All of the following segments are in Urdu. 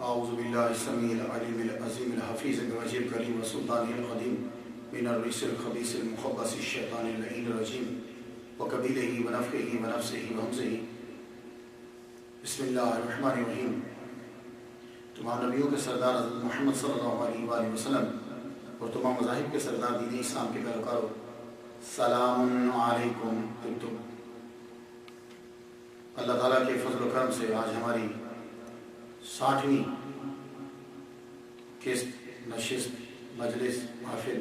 اعوذ باللہ السمیع العلیم العظیم الحفیظ الوجیہ الکریم والسلطان القدیم من الرجس الخبیث المخبث الشیطان اللعین الرجیم وقبیلہ ونفخہ ونفسہ وہمزہ. بسم اللہ الرحمن الرحیم. تمام نبیوں کے سردار حضرت محمد صلی اللہ علیہ وآلہ وسلم اور تمام مذاہب کے سردار دین اسلام کے پیروکاروں، سلام علیکم. اللہ تعالیٰ کے فضل و کرم سے آج ہماری 60ویں قسط، نشست، مجلس، محفل.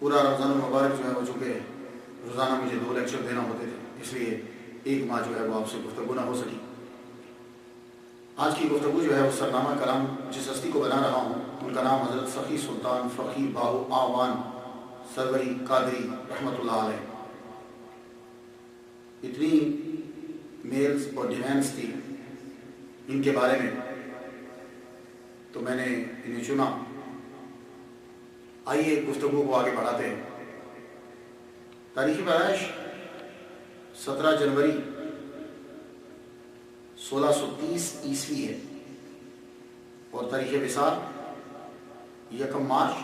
پورا رمضان المبارک جو ہے وہ چونکہ روزانہ مجھے 2 لیکچر دینا ہوتے تھے، اس لیے ایک ماہ جو ہے وہ آپ سے گفتگو نہ ہو سکی. آج کی گفتگو جو ہے وہ سرنامہ کلام جس ہستی کو بنا رہا ہوں ان کا نام حضرت سخی سلطان فقیر باہو آوان سروری قادری رحمۃ اللہ علیہ. اتنی میلز اور ڈیمانڈس تھی ان کے بارے میں تو میں نے انہیں چنا. آئیے گفتگو کو آگے بڑھاتے ہیں. تاریخ پیدائش 17 جنوری 1630 عیسوی ہے اور تاریخ وصال 1 مارچ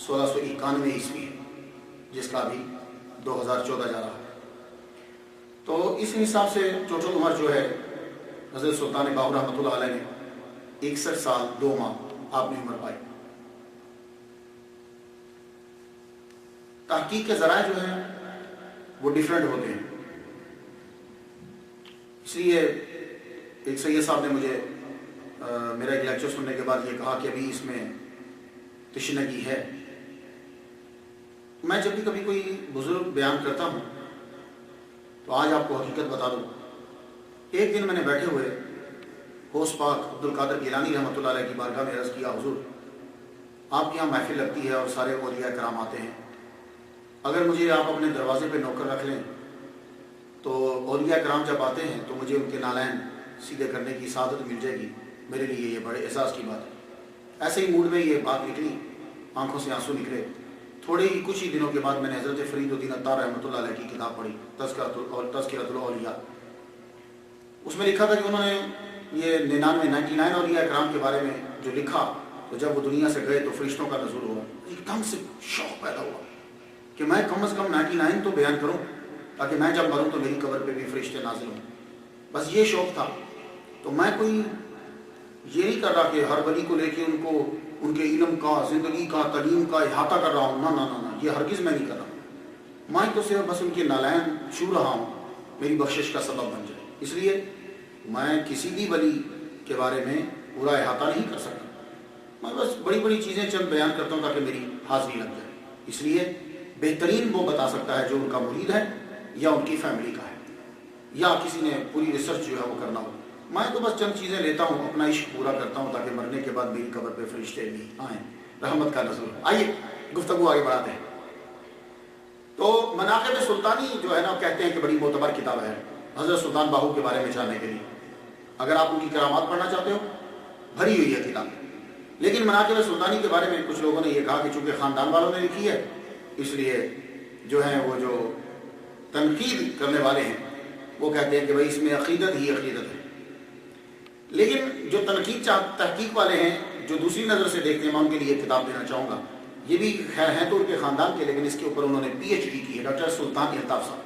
1691 عیسوی ہے، جس کا ابھی 2014 جا رہا ہے. تو اس حساب سے ٹوٹل عمر جو ہے حضرت سلطان باہو رحمۃ اللہ علیہ نے 61 سال 2 ماہ آپ نے عمر پائی. تحقیق کے ذرائع جو ہیں وہ ڈیفرنٹ ہوتے ہیں، اس لیے ایک سید صاحب نے مجھے میرا ایک لیکچر سننے کے بعد یہ کہا کہ ابھی اس میں تشنگی ہے. میں جب بھی کبھی کوئی بزرگ بیان کرتا ہوں تو آج آپ کو حقیقت بتا دوں. ایک دن میں نے بیٹھے ہوئے غوث پاک عبد القادر گیلانی رحمۃ اللہ علیہ کی بارگاہ میں عرض کیا، حضور آپ یہاں محفل لگتی ہے اور سارے اولیاء کرام آتے ہیں، اگر مجھے آپ اپنے دروازے پہ نوکر رکھ لیں تو اولیاء کرام جب آتے ہیں تو مجھے ان کے نالین سیدھے کرنے کی سعادت مل جائے گی. میرے لیے یہ بڑے احساس کی بات ہے. ایسے ہی موڈ میں یہ بات نکلی، آنکھوں سے آنسو نکلے. تھوڑے ہی کچھ ہی دنوں کے بعد میں نے حضرت فرید الدین عطار رحمۃ اللہ علیہ کی کتاب پڑھی، تذکرۃ الاولیاء. اس میں لکھا تھا کہ انہوں نے یہ 99 اولیاء کرام کے بارے میں جو لکھا، تو جب وہ دنیا سے گئے تو فرشتوں کا نزول ہوا. ایک دم سے شوق پیدا ہوا کہ میں کم از کم 99 تو بیان کروں تاکہ میں جب مروں تو میری قبر پہ بھی فرشتے نازل ہوں. بس یہ شوق تھا. تو میں کوئی یہ نہیں کر رہا کہ ہر ولی کو لے کے ان کے علم کا، زندگی کا، تعلیم کا احاطہ کر رہا ہوں. نہ، یہ ہرگز میں نہیں کر رہا. میں تو صرف بس ان کے نالین چھو رہا ہوں، میری بخشش کا سبب بن جائے. اس لیے میں کسی بھی ولی کے بارے میں پورا احاطہ نہیں کر سکتا. میں بس بڑی بڑی چیزیں چند بیان کرتا ہوں تاکہ میری حاضری لگ جائے. اس لیے بہترین وہ بتا سکتا ہے جو ان کا مرید ہے یا ان کی فیملی کا ہے یا کسی نے پوری ریسرچ جو ہے وہ کرنا ہو. میں تو بس چند چیزیں لیتا ہوں، اپنا عشق پورا کرتا ہوں تاکہ مرنے کے بعد میری قبر پہ فرشتے بھی آئیں، رحمت کا نزول. آئیے گفتگو آگے بڑھاتے ہیں. تو مناقب سلطانی جو ہے نا کہتے ہیں کہ بڑی معتبر کتاب ہے حضرت سلطان باہو کے بارے میں جاننے کے لیے. اگر آپ ان کی کرامات پڑھنا چاہتے ہو، بھری ہوئی ہے کتاب. لیکن مناقب سلطانی کے بارے میں کچھ لوگوں نے یہ کہا کہ چونکہ خاندان والوں نے لکھی ہے اس لیے جو ہیں وہ جو تنقید کرنے والے ہیں وہ کہتے ہیں کہ بھائی اس میں عقیدت ہی عقیدت ہے. لیکن جو تنقید تحقیق والے ہیں جو دوسری نظر سے دیکھتے ہیں، میں ان کے لیے کتاب دینا چاہوں گا. یہ بھی خیر ہیں تو ان کے خاندان کے، لیکن اس کے اوپر انہوں نے PhD کی ہے. ڈاکٹر سلطان الطاف صاحب،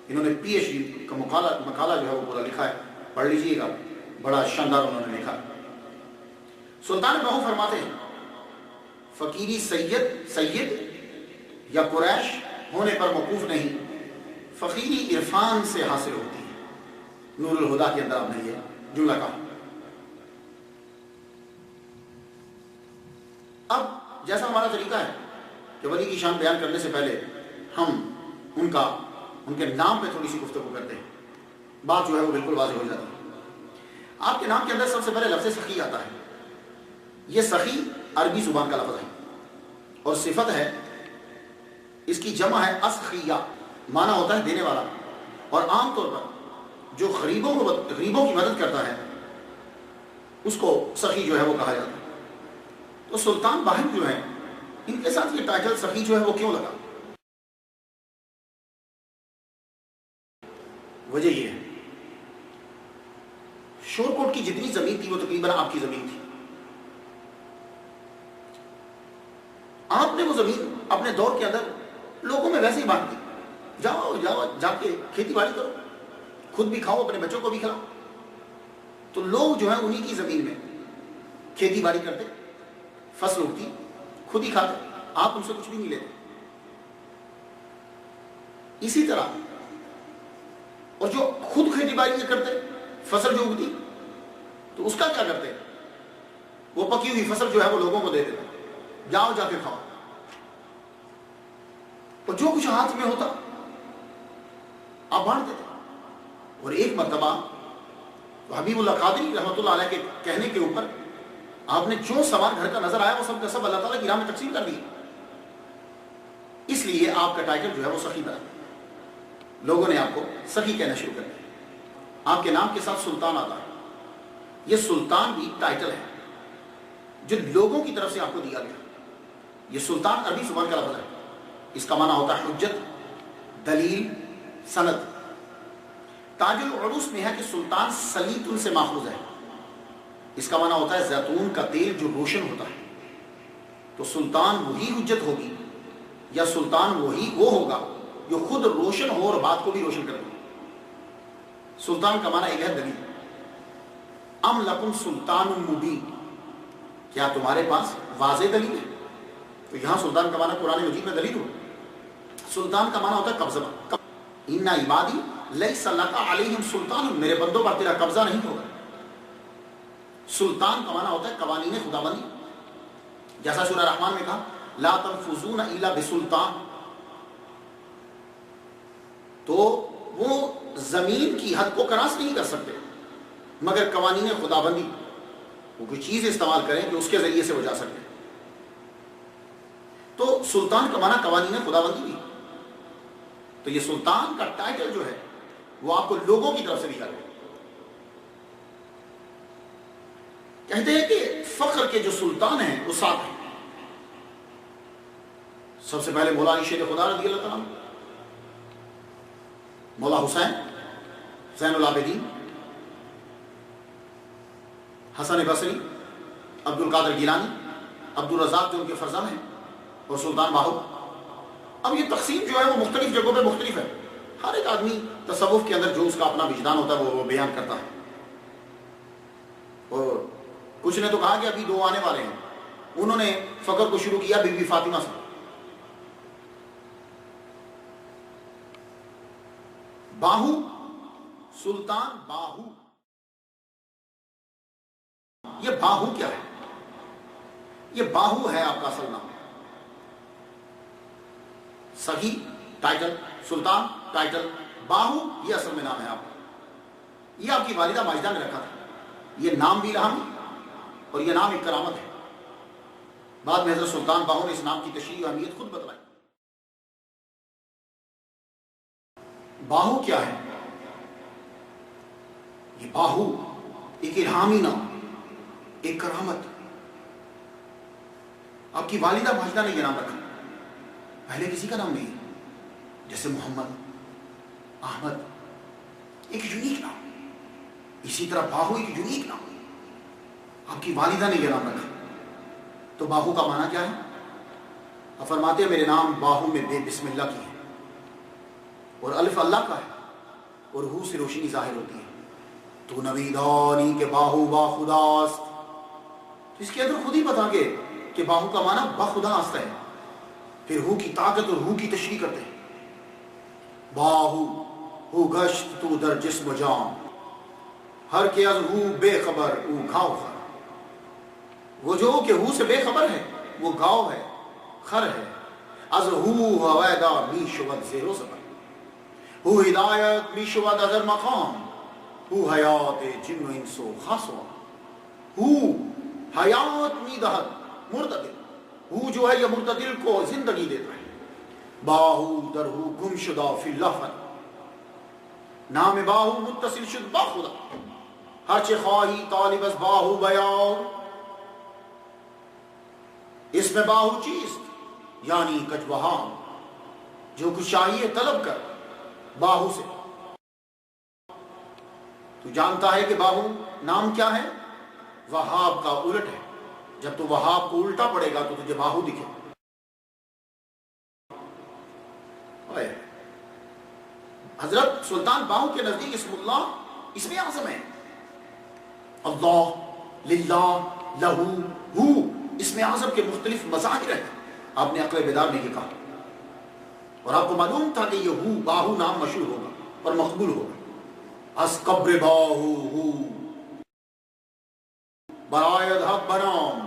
انہوں نے PhD کا مقالہ جو ہے وہ پورا لکھا ہے، پڑھ لیجیے گا، بڑا شاندار انہوں نے لکھا. سلطان باہو فرماتے ہیں فقیری سید یا قریش ہونے پر موقوف نہیں، فقیری عرفان سے حاصل ہوتی ہے. نور الہدا کے اندر آپ نے یہ جملہ کہا. اب جیسا ہمارا طریقہ ہے کہ ولی کی شان بیان کرنے سے پہلے ہم ان کے نام پہ تھوڑی سی گفتگو کرتے ہیں. بات جو ہے وہ بالکل واضح ہو جاتی ہے. آپ کے نام کے اندر سب سے پہلے لفظ سخی آتا ہے. یہ سخی عربی زبان کا لفظ ہے اور صفت ہے، اس کی جمع ہے اسخیہ، معنی ہوتا ہے دینے والا. اور عام طور پر جو غریبوں کی مدد کرتا ہے اس کو سخی جو ہے وہ کہا جاتا ہے. تو سلطان باہو جو ہیں ان کے ساتھ یہ ٹائٹل سخی جو ہے وہ کیوں لگا؟ وجہ یہ ہے شور کوٹ کی جتنی زمین تھی وہ تقریباً آپ کی زمین تھی. آپ نے وہ زمین اپنے دور کے اندر لوگوں میں ویسے ہی بانٹ دی. جاؤ جاؤ جا کے کھیتی باڑی کرو، خود بھی کھاؤ، اپنے بچوں کو بھی کھلاؤ. تو لوگ جو ہیں انہی کی زمین میں کھیتی باڑی کرتے، فصل اگتی، خود ہی کھاتے، آپ ان سے کچھ بھی نہیں لیتے. اسی طرح اور جو خود کھیتی باڑی نہیں کرتے، فصل جو اگتی تو اس کا کیا کرتے؟ وہ پکی ہوئی فصل جو ہے وہ لوگوں کو دے دیتے، جاؤ جا کے کھاؤ. اور جو کچھ ہاتھ میں ہوتا آپ بانٹ دیتے. اور ایک مرتبہ حبیب اللہ قادری رحمۃ اللہ علیہ کے کہنے کے اوپر آپ نے جو سامان گھر کا نظر آیا وہ سب کا سب اللہ تعالیٰ کی راہ میں تقسیم کر دیا. اس لیے آپ کا ٹائٹل جو ہے وہ سخی بنا. لوگوں نے آپ کو سخی کہنا شروع کر دیا. آپ کے نام کے ساتھ سلطان آتا ہے. یہ سلطان بھی ٹائٹل ہے جو لوگوں کی طرف سے آپ کو دیا گیا. یہ سلطان عربی زبان کا لفظ ہے. اس کا معنی ہوتا ہے حجت، دلیل، سند. تاج العروس میں ہے کہ سلطان سلیطن سے ماخوذ ہے. اس کا معنی ہوتا ہے زیتون کا تیل جو روشن ہوتا ہے. تو سلطان وہی حجت ہوگی یا سلطان وہی وہ ہوگا جو خود روشن ہو اور بات کو بھی روشن کر دے. سلطان کا معنی ایک ہے دلیل. ام لکم سلطان مبین، کیا تمہارے پاس واضح دلیل ہے؟ تو یہاں سلطان کا معنی قرآن مجید میں دلیل ہو. سلطان کا معنی ہوتا ہے قبضہ. ان عبادی لیس لک علیہم سلطان، میرے بندوں پر تیرا قبضہ نہیں ہوگا. سلطان کا معنی ہوتا ہے قوانین خداوندی. جیسا سورہ رحمان میں کہا لا تنفذون الا بسلطان. تو وہ زمین کی حد کو کراس نہیں کر سکتے مگر قوانین خداوندی، وہ کوئی چیز استعمال کریں جو اس کے ذریعے سے وہ جا سکتے. تو سلطان کا معنی قوانین خداوندی بھی. تو یہ سلطان کا ٹائٹل جو ہے وہ آپ کو لوگوں کی طرف سے دیا گیا. کہتے ہیں کہ فخر کے جو سلطان ہیں وہ 7 ہیں. سب سے پہلے مولا علی شیر خدا رضی اللہ تعالیٰ، مولا حسین زین العابدین، حسن بصری، عبد القادر گیلانی، عبد الرزاق جو ان کے فرزند ہیں، اور سلطان باہو. اب یہ تقسیم جو ہے وہ مختلف جگہوں پہ مختلف ہے. ہر ایک آدمی تصوف کے اندر جو اس کا اپنا وجدان ہوتا ہے وہ بیان کرتا ہے. اور کچھ نے تو کہا کہ ابھی 2 آنے والے ہیں. انہوں نے فخر کو شروع کیا بی بی فاطمہ سے. باہو، سلطان باہو. یہ باہو کیا ہے؟ یہ باہو ہے آپ کا اصل نام. سخی ٹائٹل، سلطان ٹائٹل، باہو یہ اصل میں نام ہے آپ کا. یہ آپ کی والدہ ماجدہ نے رکھا تھا. یہ نام بھی رہا اور یہ نام ایک کرامت ہے. بعد میں حضرت سلطان باہو نے اس نام کی تشریح و اہمیت خود بتلائی. باہو کیا ہے؟ یہ باہو ایک الہامی نام، ایک کرامت. آپ کی والدہ ماجدہ نے یہ نام رکھا، پہلے کسی کا نام نہیں. جیسے محمد، احمد، ایک یونیک نام. اسی طرح باہو ایک یونیک نام. آپ کی والدہ نے یہ نام رکھا. تو باہو کا معنی کیا ہے؟ آپ فرماتے ہیں میرے نام باہو میں بے بسم اللہ کی ہے، اور الف اللہ کا ہے، اور ہو سے روشنی ظاہر ہوتی ہے. تو نویدانی کے باہو با خداست. اس کے اندر خود ہی بتا کے کہ باہو کا معنی بخدا است ہے. پھر ہو کی طاقت اور ہو کی تشریح کرتے ہیں. باہو ہو گشت تو در جسم جان، ہر کے از ہو بے خبر او گھاؤ خر. وہ جو کہ ہو سے بے خبر ہے وہ گاؤ ہے، خر ہے. از ہو ہویدا می شود زیرو زبر، ہو ہدایت می شود ازر مقام، ہو حیات جن و انسو خاصوا. ہو حیات می دہد مرتدل، ہو جو ہے یہ مرتدل کو زندگی دیتا ہے. باہو در ہو گم شدہ فی لفظ، نام باہو متصل شد با خدا. ہرچہ خواہی طالب از باہو بیار، اس میں باہو چیز یعنی کچبہام، جو کچھ چاہیے طلب کر باہو سے. تو جانتا ہے کہ باہو نام کیا ہے؟ وہاب کا الٹ ہے. جب تو وہاب کو الٹا پڑے گا تو تجھے باہو دکھے. حضرت سلطان باہو کے نزدیک اسم اللہ اسم اعظم ہے. اللہ، للہ، لہو، ہو، اسم اعظم کے مختلف مظاہر ہیں. آپ نے عقل بیدار میں یہ کہا اور آپ کو معلوم تھا کہ یہ ہو باہو نام مشہور ہوگا اور مقبول ہوگا. از قبر باہو ہو برائے دھب بنام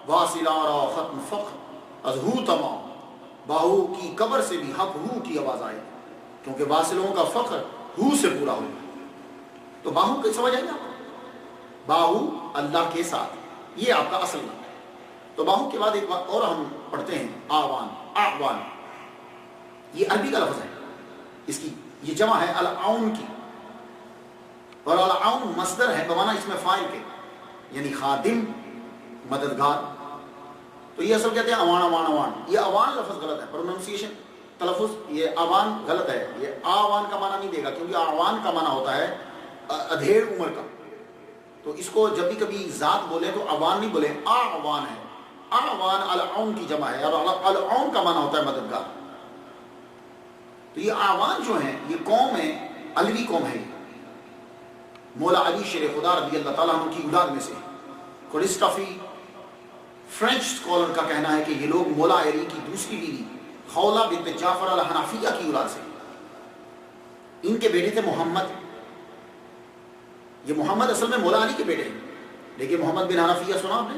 واصلارا ختم فخر از ہو تمام. باہو کی قبر سے بھی حق ہو کی آواز آئے کیونکہ واصلوں کا فخر ہو سے پورا ہوگا. تو باہو کی سمجھ آئی نا؟ باہو اللہ کے ساتھ، یہ آپ کا اصل نام ہے. تو باہو کے بعد ایک بات اور ہم پڑھتے ہیں، آوان. آوان یہ عربی کا لفظ ہے، اس کی یہ جمع ہے العون کی، اور العون مصدر ہے بمعنی اس میں فاعل کے، یعنی خادم، مددگار. تو یہ اصل کہتے ہیں اوان اوان اوان. یہ اوان لفظ غلط ہے، پروننسیشن تلفظ یہ اوان غلط ہے. یہ آوان کا معنی نہیں دے گا کیونکہ آوان کا معنی ہوتا ہے ادھیڑ عمر کا. تو اس کو جب بھی کبھی ذات بولے تو اوان نہیں بولے، آوان ہے. آوان العون کی جمع ہے اور العون کا معنی ہوتا ہے مددگار. تو یہ آوان جو ہیں یہ قوم ہے، علوی قوم ہے. مولا علی شیر خدا رضی اللہ تعالیٰ عنہ کی اولاد میں سے. کرسٹافی فرینچ اسکالر کا کہنا ہے کہ یہ لوگ مولا علی کی دوسری بیوی خولہ بنت جعفر الحنفیہ کی اولاد سے. ان کے بیٹے تھے محمد. یہ محمد اصل میں مولا علی کے بیٹے ہیں، لیکن محمد بن حنفیہ سنا آپ نے؟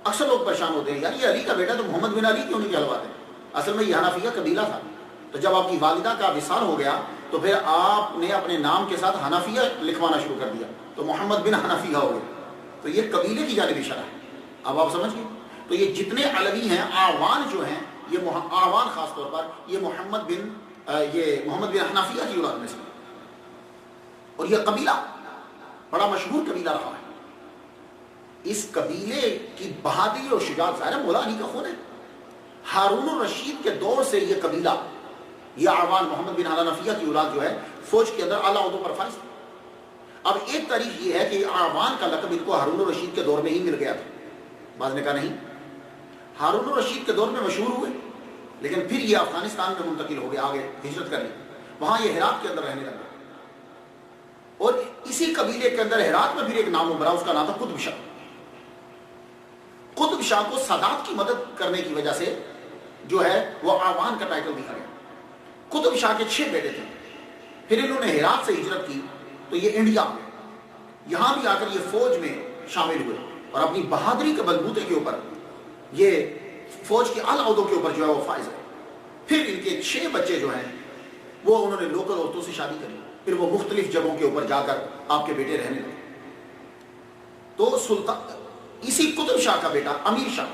اکثر لوگ پریشان ہوتے ہیں، یار یہ علی کا بیٹا تو محمد بن علی کیوں نہیں کہلواتے؟ اصل میں یہ حنفیہ قبیلہ تھا. تو جب آپ کی والدہ کا وصال ہو گیا تو پھر آپ نے اپنے نام کے ساتھ حنفیہ لکھوانا شروع کر دیا تو محمد بن حنفیہ ہو گئے. تو یہ قبیلے کی جانب اشارہ ہے. اب آپ سمجھ گئے؟ تو یہ جتنے علوی ہیں آوان جو ہیں، یہ آوان خاص طور پر یہ محمد بن حنفیہ کی اولاد میں سے. اور یہ قبیلہ بڑا مشہور قبیلہ رہا ہے. اس قبیلے کی بہادری اور شجاعت ظاہر ہے مولا علی کا خون ہے. ہارون الرشید کے دور سے یہ قبیلہ، یہ آوان محمد بن حنفیہ کی اولاد جو ہے فوج کے اندر اعلیٰ عہدوں پر فائز تھا. اب ایک تاریخ یہ ہے کہ آوان کا لقب ان کو ہارون الرشید کے دور میں ہی مل گیا تھا. بعض نے کہا نہیں، ہارون الرشید کے دور میں مشہور ہوئے لیکن پھر یہ افغانستان میں منتقل ہو گئے، آگے ہجرت کر لی، وہاں یہ ہرات کے اندر رہنے لگا. اور اسی قبیلے کے اندر ہرات میں پھر ایک نام ابھرا، اس کا نام تھا قطب شاہ. قطب شاہ کو سادات کی مدد کرنے کی وجہ سے جو ہے وہ آوان کا ٹائٹل دیا گیا. قطب شاہ کے 6 بیٹے تھے. پھر انہوں نے ہرات سے ہجرت کی تو یہ انڈیا میں یہاں بھی آ کر یہ فوج میں شامل ہوئے اور اپنی بہادری کے بلبوتے کے اوپر یہ فوج کے اعلیٰ عہدوں کے اوپر جو ہے وہ فائز ہے. پھر ان کے 6 بچے جو ہیں وہ انہوں نے لوکل عورتوں سے شادی کری، پھر وہ مختلف جگہوں کے اوپر جا کر آپ کے بیٹے رہنے لگے. تو سلطان اسی قطب شاہ کا بیٹا امیر شاہ،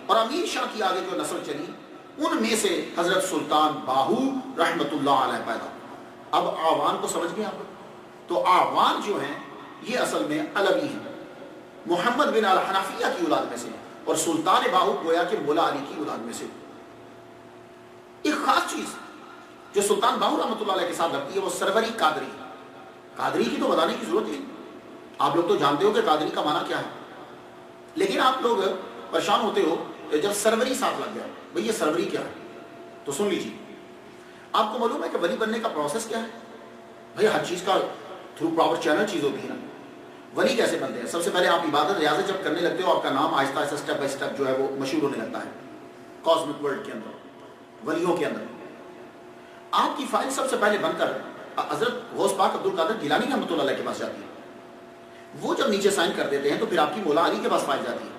اور امیر شاہ کی آگے جو نسل چلی ان میں سے حضرت سلطان باہو رحمت اللہ علیہ پیدا. اب آوان کو سمجھ گئے آپ؟ تو آوان جو ہیں یہ اصل میں علوی ہیں، محمد بن الحنفیہ کی اولاد میں سے، اور سلطان باہو گویا کہ مولا علی کی اولاد میں سے. ایک خاص چیز جو سلطان باہو رحمۃ اللہ علیہ کے ساتھ لگتی ہے وہ سروری قادری. قادری کی تو بتانے کی ضرورت نہیں، آپ لوگ تو جانتے ہو کہ قادری کا معنی کیا ہے، لیکن آپ لوگ پریشان ہوتے ہو کہ جب سروری ساتھ لگ گیا، بھئی یہ سروری کیا ہے؟ تو سن لیجیے. آپ کو معلوم ہے کہ ولی بننے کا پروسیس کیا ہے؟ بھئی ہر چیز کا تھرو پراپر چینل چیز ہوتی ہے نا. ولی کیسے بنتے ہیں؟ سب سے پہلے آپ عبادت ریاضت جب کرنے لگتے ہو آپ کا نام آہستہ آہستہ سٹیپ بائی سٹیپ جو ہے وہ مشہور ہونے لگتا ہے کاسمک ورلڈ کے اندر، ولیوں کے اندر. آپ کی فائل سب سے پہلے بن کر حضرت غوث پاک عبد القادر گیلانی رحمۃ اللہ علیہ کے پاس جاتی ہے. وہ جب نیچے سائن کر دیتے ہیں تو پھر آپ کی مولا علی کے پاس فائل جاتی ہے.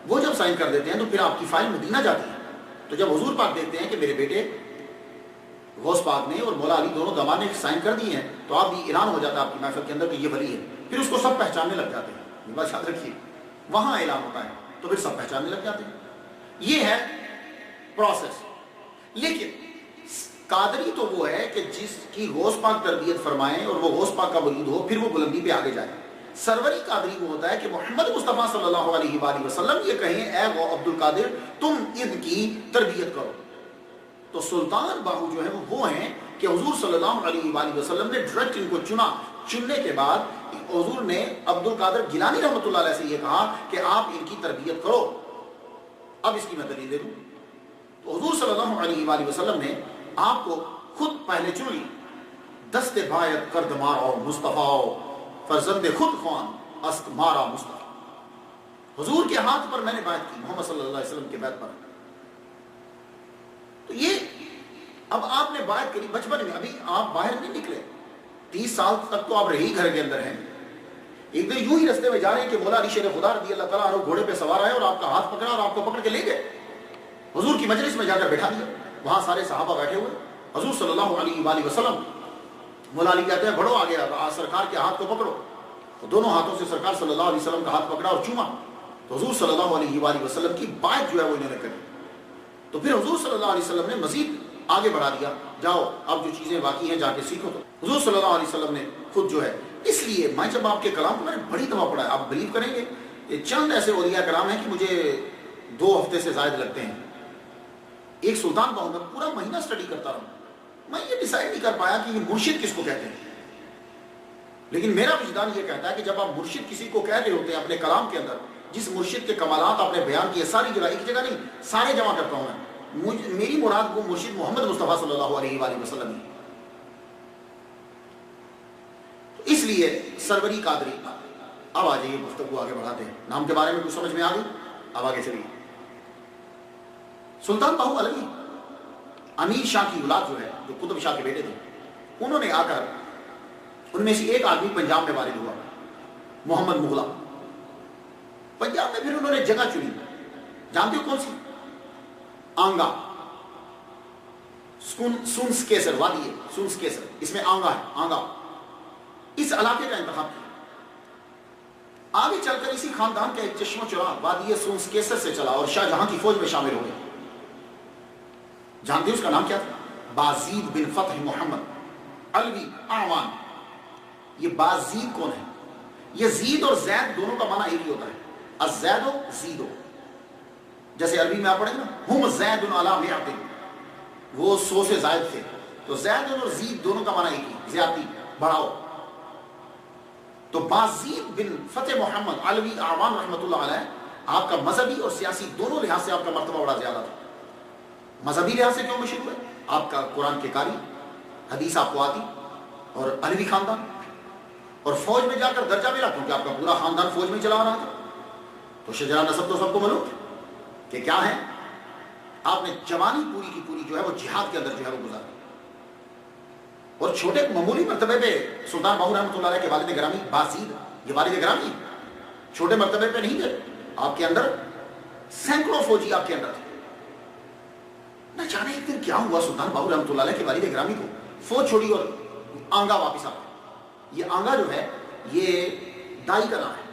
وہ جب سائن کر دیتے ہیں تو پھر آپ کی فائل مدینہ جاتی ہے. تو جب حضور پاک دیکھتے ہیں کہ میرے بیٹے غوث پاک نے اور مولا علی دونوں گواہ نے سائن کر دیے ہیں تو آپ بھی اعلان ہو جاتا ہے آپ کی محفل کے اندر کہ یہ ولی ہے. پھر اس کو سب پہچاننے لگ جاتے ہیں. یہ بات یاد رکھیے، وہاں اعلان ہوتا ہے تو پھر سب پہچاننے لگ جاتے ہیں. یہ ہے پروسیس. لیکن قادری تو وہ ہے کہ جس کی غوث پاک تربیت فرمائیں اور وہ غوث پاک کا ولید ہو پھر وہ بلندی پہ آگے جائے. سروری قادری وہ ہوتا ہے کہ محمد مصطفیٰ صلی اللہ علیہ وآلہ وسلم یہ کہیں اے عبد القادر تم ان کی تربیت کرو. تو سلطان باہو جو ہے وہ ہیں کہ حضور صلی اللہ علیہ وآلہ وسلم نے ڈائریکٹ ان کو چنا. چننے کے بعد حضور نے عبد القادر گیلانی رحمۃ اللہ علیہ سے یہ کہا کہ آپ ان کی تربیت کرو. اب اس کی میں دلیل دے دوں. تو حضور صلی اللہ علیہ وآلہ وسلم نے آپ کو خود پہلے چن لی. دست بایت کرد مارا مصطفیٰ فرزند خود خوان است مارا مصطفیٰ. حضور کے ہاتھ پر میں نے بیعت کی، محمد صلی اللہ علیہ وسلم کے بیعت پر. تو یہ اب آپ نے بیعت کری بچپن میں، ابھی آپ باہر نہیں نکلے، 30 سال تک تو آپ رہی گھر کے اندر ہیں. ایک دن یوں ہی رستے میں جا رہے ہیں کہ مولا علی شیر خدا رضی اللہ تعالیٰ عنہ گھوڑے پہ سوار آئے اور آپ کا ہاتھ پکڑا اور آپ کو پکڑ کے لے گئے، حضور کی مجلس میں جا کر بیٹھا دیا. وہاں سارے صحابہ بیٹھے ہوئے، حضور صلی اللہ علیہ وآلہ وسلم، مولا علی کہتے ہیں بڑھو آگے، سرکار کے ہاتھ کو پکڑو. تو دونوں ہاتھوں سے سرکار صلی اللہ علیہ وسلم کا ہاتھ پکڑا اور چوما. تو حضور صلی اللہ علیہ وآلہ وسلم کی بات جو ہے وہ انہوں نے کری. تو پھر حضور صلی اللہ علیہ وسلم نے مزید آگے بڑھا دیا، جاؤ اب جو چیزیں باقی ہیں جا کے سیکھو. تو حضور صلی اللہ علیہ وسلم نے خود جو ہے، اس لیے میں جب آپ کے کلام کو میں نے بڑی دفعہ پڑھا ہے، آپ بلیو کریں گے یہ چند ایسے اولیاء کرام ہیں کہ مجھے 2 ہفتے سے زائد لگتے ہیں. ایک سلطان باہو میں پورا مہینہ سٹڈی کرتا رہا، میں یہ ڈیسائیڈ نہیں کر پایا کہ یہ مرشد کس کو کہتے ہیں. لیکن میرا وجدان یہ کہتا ہے کہ جب آپ مرشد کسی کو کہہ رہے ہوتے ہیں اپنے کلام کے اندر، جس مرشد کے کمالات آپ نے بیان کیے ساری جگہ، ایک جگہ نہیں، سارے جمع کرتا ہوں میں، میری مراد وہ مرشد محمد مصطفیٰ صلی اللہ علیہ وآلہ وسلم ہے. اس لیے سروری قادری. اب آ جائیے گفتگو آگے بڑھاتے ہیں. نام کے بارے میں کچھ سمجھ میں آ گئی؟ اب آگے چلیے. سلطان باہو علوی امیر شاہ کی اولاد جو ہے، جو قطب شاہ کے بیٹے تھے، انہوں نے آ کر ان میں سے ایک آدمی پنجاب میں والد ہوا، محمد مغلا. پنجاب میں پھر انہوں نے جگہ چنی، جانتے ہو کون سی؟ آنگا، سونس کیسر وادی ہے، سونس کیسر، اس میں آنگا ہے، آنگا. اس علاقے کا انتخاب کیا. آگے چل کر اسی خاندان کا ایک چشمہ چراغ وادی سونس کیسر سے چلا اور شاہ جہاں کی فوج میں شامل ہو گیا. جانتے ہیں اس کا نام کیا تھا؟ بازید بن فتح محمد علوی اعوان. یہ بازید کون ہے؟ یہ زید اور زید دونوں کا معنی ایک ہی ہوتا ہے، الزید و زیدو. جیسے عربی میں آپ پڑھیں گے نا، ہم زید علی مئات، وہ 100 سے زائد تھے. تو زید اور زید دونوں کا معنی ایک ہی، زیادتی، بڑھاؤ. تو بازید بن فتح محمد علوی اعوان رحمۃ اللہ علیہ، آپ کا مذہبی اور سیاسی دونوں لحاظ سے آپ کا مرتبہ بڑا زیادہ تھا. مذہبی لحاظ سے کیوں مشہور ہے؟ آپ کا قرآن کے قاری، حدیث آپ کو آتی، اور علوی خاندان. اور فوج میں جا کر درجہ ملا کیونکہ آپ کا پورا خاندان فوج میں چلا رہا تھا. تو شجرہ نسب تو سب کو معلوم کہ کیا ہے. آپ نے جوانی پوری کی پوری جو ہے وہ جہاد کے اندر جو ہے وہ گزاری. اور چھوٹے معمولی مرتبے پہ سلطان باہو رحمۃ اللہ علیہ کے والد گرامی بازید، یہ والد گرامی چھوٹے مرتبے پہ نہیں گئے. آپ کے اندر سینکڑوں فوجی آپ کے اندر تھے. نہ جانے ایک دن کیا ہوا، سلطان باہو رحمۃ اللہ علیہ کے والد گرامی کو فوج چھوڑی اور آنگا واپس آ گئے. یہ آنگا جو ہے یہ دائی کا نام ہے،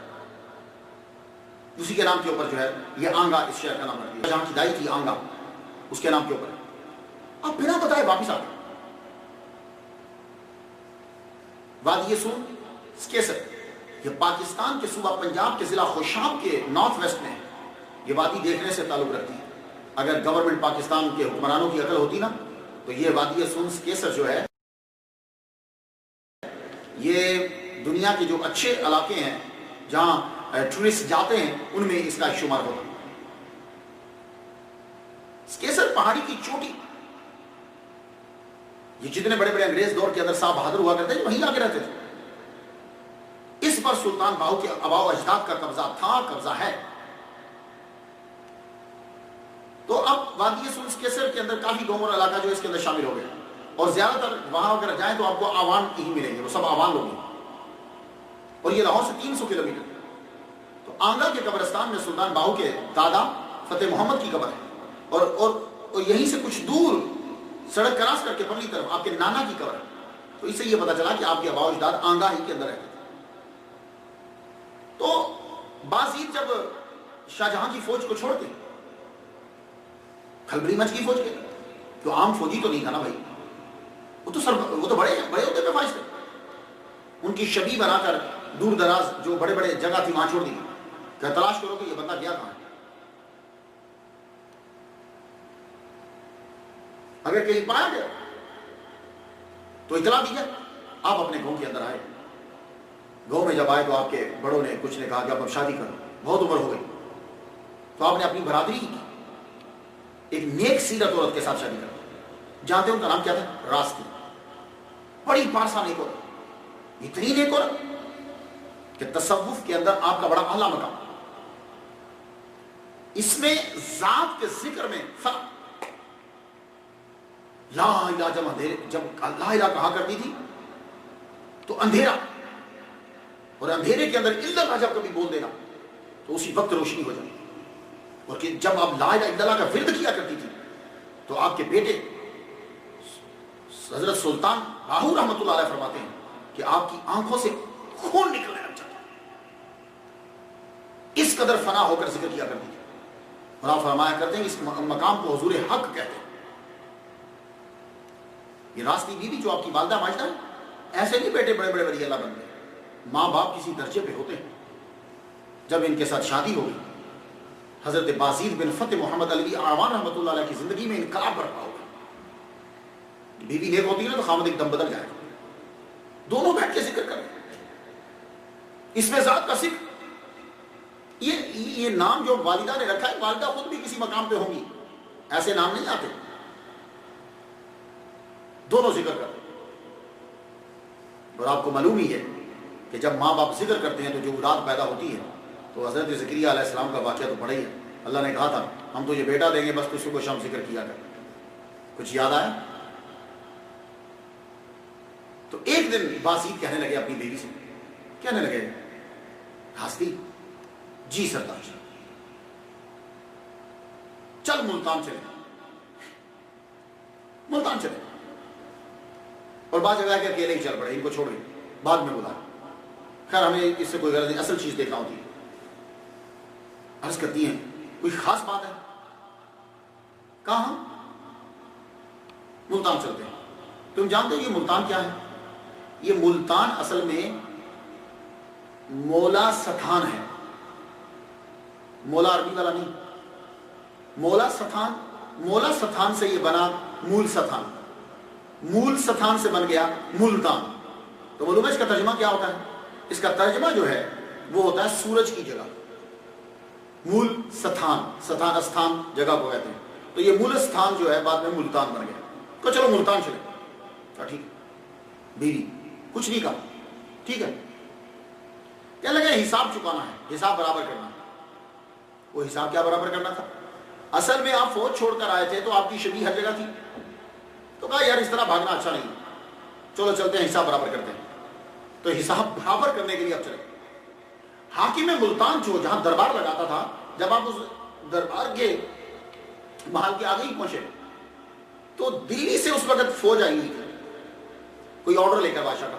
اسی کے نام کے اوپر جو ہے یہ آنگا اس شہر کا نام ہے. جہاں کی دائی تھی آنگا، اس کے نام کے اوپر. اب بنا بتائے واپس آ گئے. وادی سون کیسر یہ پاکستان کے صوبہ پنجاب کے ضلع خوشاب کے نارتھ ویسٹ میں یہ وادی دیکھنے سے تعلق رکھتی ہے. اگر گورنمنٹ پاکستان کے حکمرانوں کی عقل ہوتی نا تو یہ وادی سون کیسر جو ہے یہ دنیا کے جو اچھے علاقے ہیں جہاں ٹورسٹ جاتے ہیں ان میں اس کا شمار ہوتا. کیسر پہاڑی کی چوٹی، یہ جتنے بڑے بڑے انگریز دور کے اندر صاحب بہادر ہوا کرتے تھے وہیں آ کے رہتے تھے. اس پر سلطان باہو کے آباء و اجداد کا قبضہ تھا، قبضہ ہے. تو اب وادی سونس کیسر کے اندر کافی گاؤں اور علاقہ جو اس کے اندر شامل ہو گیا. اور زیادہ تر وہاں اگر جائیں تو آپ کو آوان ہی ملیں گے، وہ سب آوان لوگ ہیں. اور یہ لاہور سے 300 کلومیٹر. تو آنگا کے قبرستان میں سلطان باہو کے دادا فتح محمد کی قبر ہے. اور یہیں سے کچھ دور سڑک کراس کر کے پرلی طرف آپ کے نانا کی قبر ہے. تو اس سے یہ پتا چلا کہ آپ کے آباء و اجداد آنگا ہی کے اندر رہتے تھے. تو بازید جب شاہ جہاں کی فوج کو چھوڑتے کھلبری مچ کی فوج کے، تو عام فوجی تو نہیں تھا نا بھائی، وہ تو بڑے ہوتے پہ فائز تھے. ان کی شبی بنا کر دور دراز جو بڑے بڑے جگہ تھی وہاں چھوڑ دی کہ تلاش کرو کہ یہ بندہ گیا کہاں. اگر کہیں پایا گیا تو اطلاع دی جائے. آپ اپنے گاؤں کے اندر آئے، گاؤں میں جب آئے تو آپ کے بڑوں نے کچھ نے کہا کہ اب شادی کرو، بہت عمر ہو گئی، تو آپ نے اپنی برادری کی ایک نیک سیرت عورت کے ساتھ شادی کر، جانتے ہیں ان کا نام کیا تھا؟ راستی، بڑی پارسا نیک عورت، اتنی نیک عورت کہ تصوف کے اندر آپ کا بڑا اعلیٰ مقام، اس میں ذات کے ذکر میں فرق، لا الہ جب لا الہ کہا کرتی تھی تو اندھیرا، اور اندھیرے کے اندر الا اللہ جب کبھی بول دینا تو اسی وقت روشنی ہو جاتی، اور کہ جب آپ لا الہ الا اللہ کا ورد کیا کرتی تھی تو آپ کے بیٹے حضرت سلطان باہو رحمۃ اللہ علیہ فرماتے ہیں کہ آپ کی آنکھوں سے خون نکلنے لگ جاتا، اس قدر فنا ہو کر ذکر کیا کرتی تھی، اور آپ فرمایا کرتے ہیں اس مقام کو حضور حق کہتے ہیں۔ یہ راستی بیوی جو آپ کی والدہ ماجدہ ہے، ایسے نہیں بیٹے بڑے بڑے ولی اللہ بنتے، ماں باپ کسی درجے پہ ہوتے ہیں۔ جب ان کے ساتھ شادی ہوگی، حضرت بازید بن فتح محمد علی اعوان رحمۃ اللہ علیہ کی زندگی میں انقلاب برپا ہوگا۔ بیوی نیک ہوتی ہے نا تو خامد ایک دم بدل جائے گا، دونوں بیٹھ کے ذکر کریں، اس میں ذات کا ذکر، یہ نام جو والدہ نے رکھا ہے، والدہ خود بھی کسی مقام پہ ہوں گی، ایسے نام نہیں آتے، دونوں ذکر کرتے۔ اور آپ کو معلوم ہی ہے کہ جب ماں باپ ذکر کرتے ہیں تو جو اولاد پیدا ہوتی ہے، تو حضرت زکریا علیہ السلام کا واقعہ تو بڑا ہی ہے، اللہ نے کہا تھا ہم تجھے بیٹا دیں گے، بس تو صبح شام ذکر کیا کر۔ کچھ یاد آیا؟ تو ایک دن بازید کہنے لگے اپنی بیوی سے، کہنے لگے ہستی جی سردار جی، چل ملتان چلے، ملتان چلے، اور بعض جگہ کے اکیلے ہی چل پڑے، ان کو چھوڑ گئے، بعد میں بلا، خیر ہمیں اس سے کوئی غرض نہیں، اصل چیز دیکھنا ہوتی ہے۔ عرض کرتی ہیں کوئی خاص بات ہے؟ کہاں؟ ملتان چلتے ہیں۔ تم جانتے ہو یہ ملتان کیا ہے؟ یہ ملتان اصل میں مولا ستھان ہے، مولا عربی والا نہیں، مولا ستھان، مولا ستھان سے یہ بنا مول ستھان، مول ستھان سے بن گیا ملتان۔ تو معلوم ہے اس کا ترجمہ کیا ہوتا ہے؟ اس کا ترجمہ جو ہے وہ ہوتا ہے سورج کی جگہ، مول ستھان، ستھان استھان جگہ کو کہتے ہیں، تو یہ مول ستھان جو ہے بعد میں ملتان بن گیا، تو چلو ملتان چلے، ٹھیک ہے، بیوی کچھ نہیں کہا، ٹھیک ہے، کہنے لگے حساب چکانا ہے، حساب برابر کرنا ہے۔ وہ حساب کیا برابر کرنا تھا؟ اصل میں آپ فوج چھوڑ کر آئے تھے تو آپ کی شبی ہر جگہ تھی، تو کہا یار اس طرح بھاگنا اچھا نہیں، چلو چلتے ہیں حساب برابر کرتے ہیں، تو حساب برابر کرنے کے لیے اب چلے۔ حاکم ملتان جو جہاں دربار لگاتا تھا، جب آپ اس دربار کے محل کے آگے ہی پہنچے تو دلی سے اس وقت فوج آئی ہوئی تھی، کوئی آرڈر لے کر بادشاہ کا،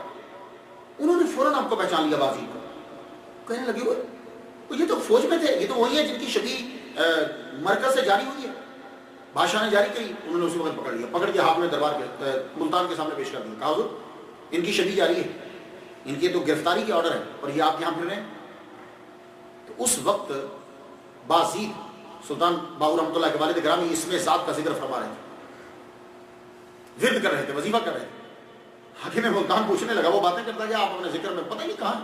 انہوں نے فوراً آپ کو پہچان لیا بازید کو، کہنے لگے وہ یہ تو فوج میں تھے، یہ تو وہی ہے جن کی شبی مرکز سے جاری ہوئی ہے، بادشاہ نے جاری کی۔ انہوں نے اسی وقت پکڑ لیا، پکڑ کے ہاتھ میں دربار کے ملتان کے سامنے پیش کر دیا، کہا حضور ان کی شبی جاری ہے، ان کی تو گرفتاری کی آرڈر ہے اور یہ آپ یہاں پھر رہے ہیں۔ تو اس وقت بازید سلطان باہو رحمۃ اللہ کے والد گرامی اس میں ذات کا ذکر فرما رہے تھے، ورد کر رہے تھے، وظیفہ کر رہے تھے۔ حاکم ملتان پوچھنے لگا، وہ باتیں کرتا گیا، آپ اپنے ذکر میں پتہ نہیں کہاں،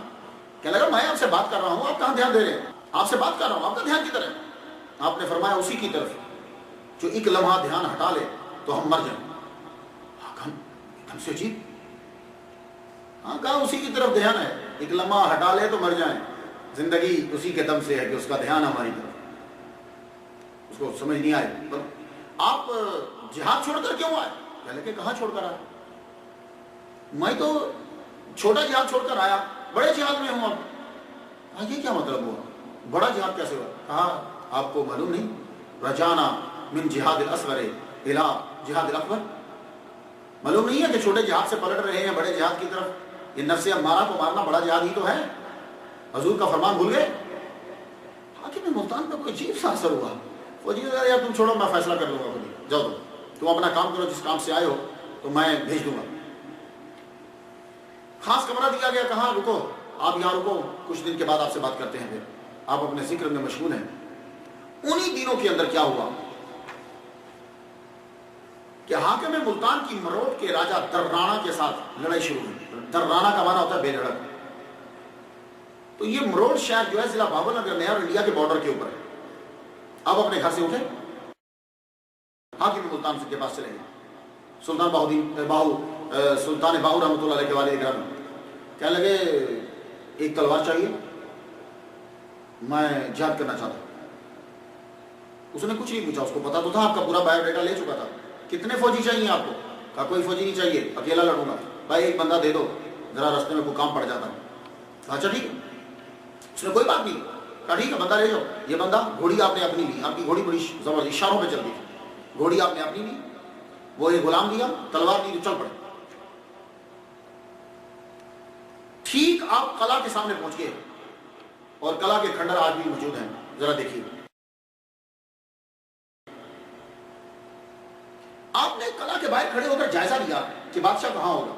کہنے لگا میں آپ سے بات کر رہا ہوں، آپ کہاں دھیان دے رہے ہیں؟ آپ سے بات کر رہا ہوں، آپ کا دھیان کدھر ہے؟ آپ نے فرمایا اسی کی طرف جو ایک لمحہ دھیان ہٹا لے تو ہم مر جائیں۔ ہم سے عجیب، ہاں کہا اسی کی طرف دھیان ہے، ایک لمحہ ہٹا لے تو مر جائیں، زندگی اسی کے دم سے ہے کہ اس کا دھیان ہماری طرف، اس کو سمجھ نہیں آئے۔ آپ جہاد چھوڑ کر کیوں آئے؟ کہنے لگے کہاں چھوڑ کر آئے؟ میں تو چھوٹا جہاد چھوڑ کر آیا، بڑے جہاد میں ہوں اب۔ یہ کیا مطلب ہوا؟ بڑا جہاد کیسے ہوا؟ کہا آپ کو معلوم نہیں، رجانا من جہاد الاصغر الى جہاد الاکبر، معلوم نہیں ہے کہ چھوٹے جہاد سے پلٹ رہے ہیں بڑے جہاد کی طرف؟ یہ نفس امارہ کو مارنا بڑا جہاد ہی تو ہے، حضور کا فرمان بھول گئے؟ حاکم ملتان پہ کوئی عجیب سا اثر ہوا، فوجی نے کہا یار تم چھوڑو، میں فیصلہ کر لوں گا خود، جاؤ تم اپنا کام کرو، جس کام سے آئے ہو تو میں بھیج دوں گا۔ خاص کمرہ دیا گیا، کہاں رکو، آپ یہاں رکو، کچھ دن کے بعد آپ سے بات کرتے ہیں، پھر آپ اپنے ذکر میں مشغول ہیں۔ انہی دنوں کے اندر کیا ہوا کہ حاکم ملتان کی مروٹ کے راجہ درانہ کے ساتھ لڑائی شروع ہوئی۔ درانہ کا معنی ہوتا ہے بے دھڑک، تو یہ مروڑ شہر جو ہے ضلع بابل نگر میں اور انڈیا کے بارڈر کے اوپر ہے. آپ اپنے گھر سے اٹھے حاکم ملتان کے پاس چلے گئے. سلطان سلطان باہو رحمۃ اللہ علیہ کے والد گرامی کہنے لگے ایک تلوار چاہیے, میں جہاد کرنا چاہتا ہوں. اس نے کچھ نہیں پوچھا, اس کو پتا تو تھا آپ کا پورا بایو ڈیٹا لے چکا تھا. کتنے فوجی چاہیے آپ کو؟ کہا کوئی فوجی نہیں چاہیے, اکیلا لڑوں گا. بھائی ایک بندہ دے دو, ذرا راستے میں کوئی کام پڑ جاتا ہے. اچھا ٹھیک ہے. اس نے کوئی بات نہیں کہا ٹھیک ہے بندہ لے جاؤ. یہ بندہ گھوڑی آپ نے اپنی لی, آپ کی گھوڑی بڑی زبردست اشاروں پہ چل رہی تھی, گھوڑی آپ نے اپنی لی, وہ ایک غلام دیا, تلوار دی, چل پڑے. ٹھیک آپ قلعہ کے سامنے پہنچ گئے اور قلعہ کے کھنڈر آج بھی موجود ہیں, ذرا دیکھیے. آپ نے قلعہ کے باہر کھڑے ہو کر جائزہ لیا کہ بادشاہ کہاں ہوگا.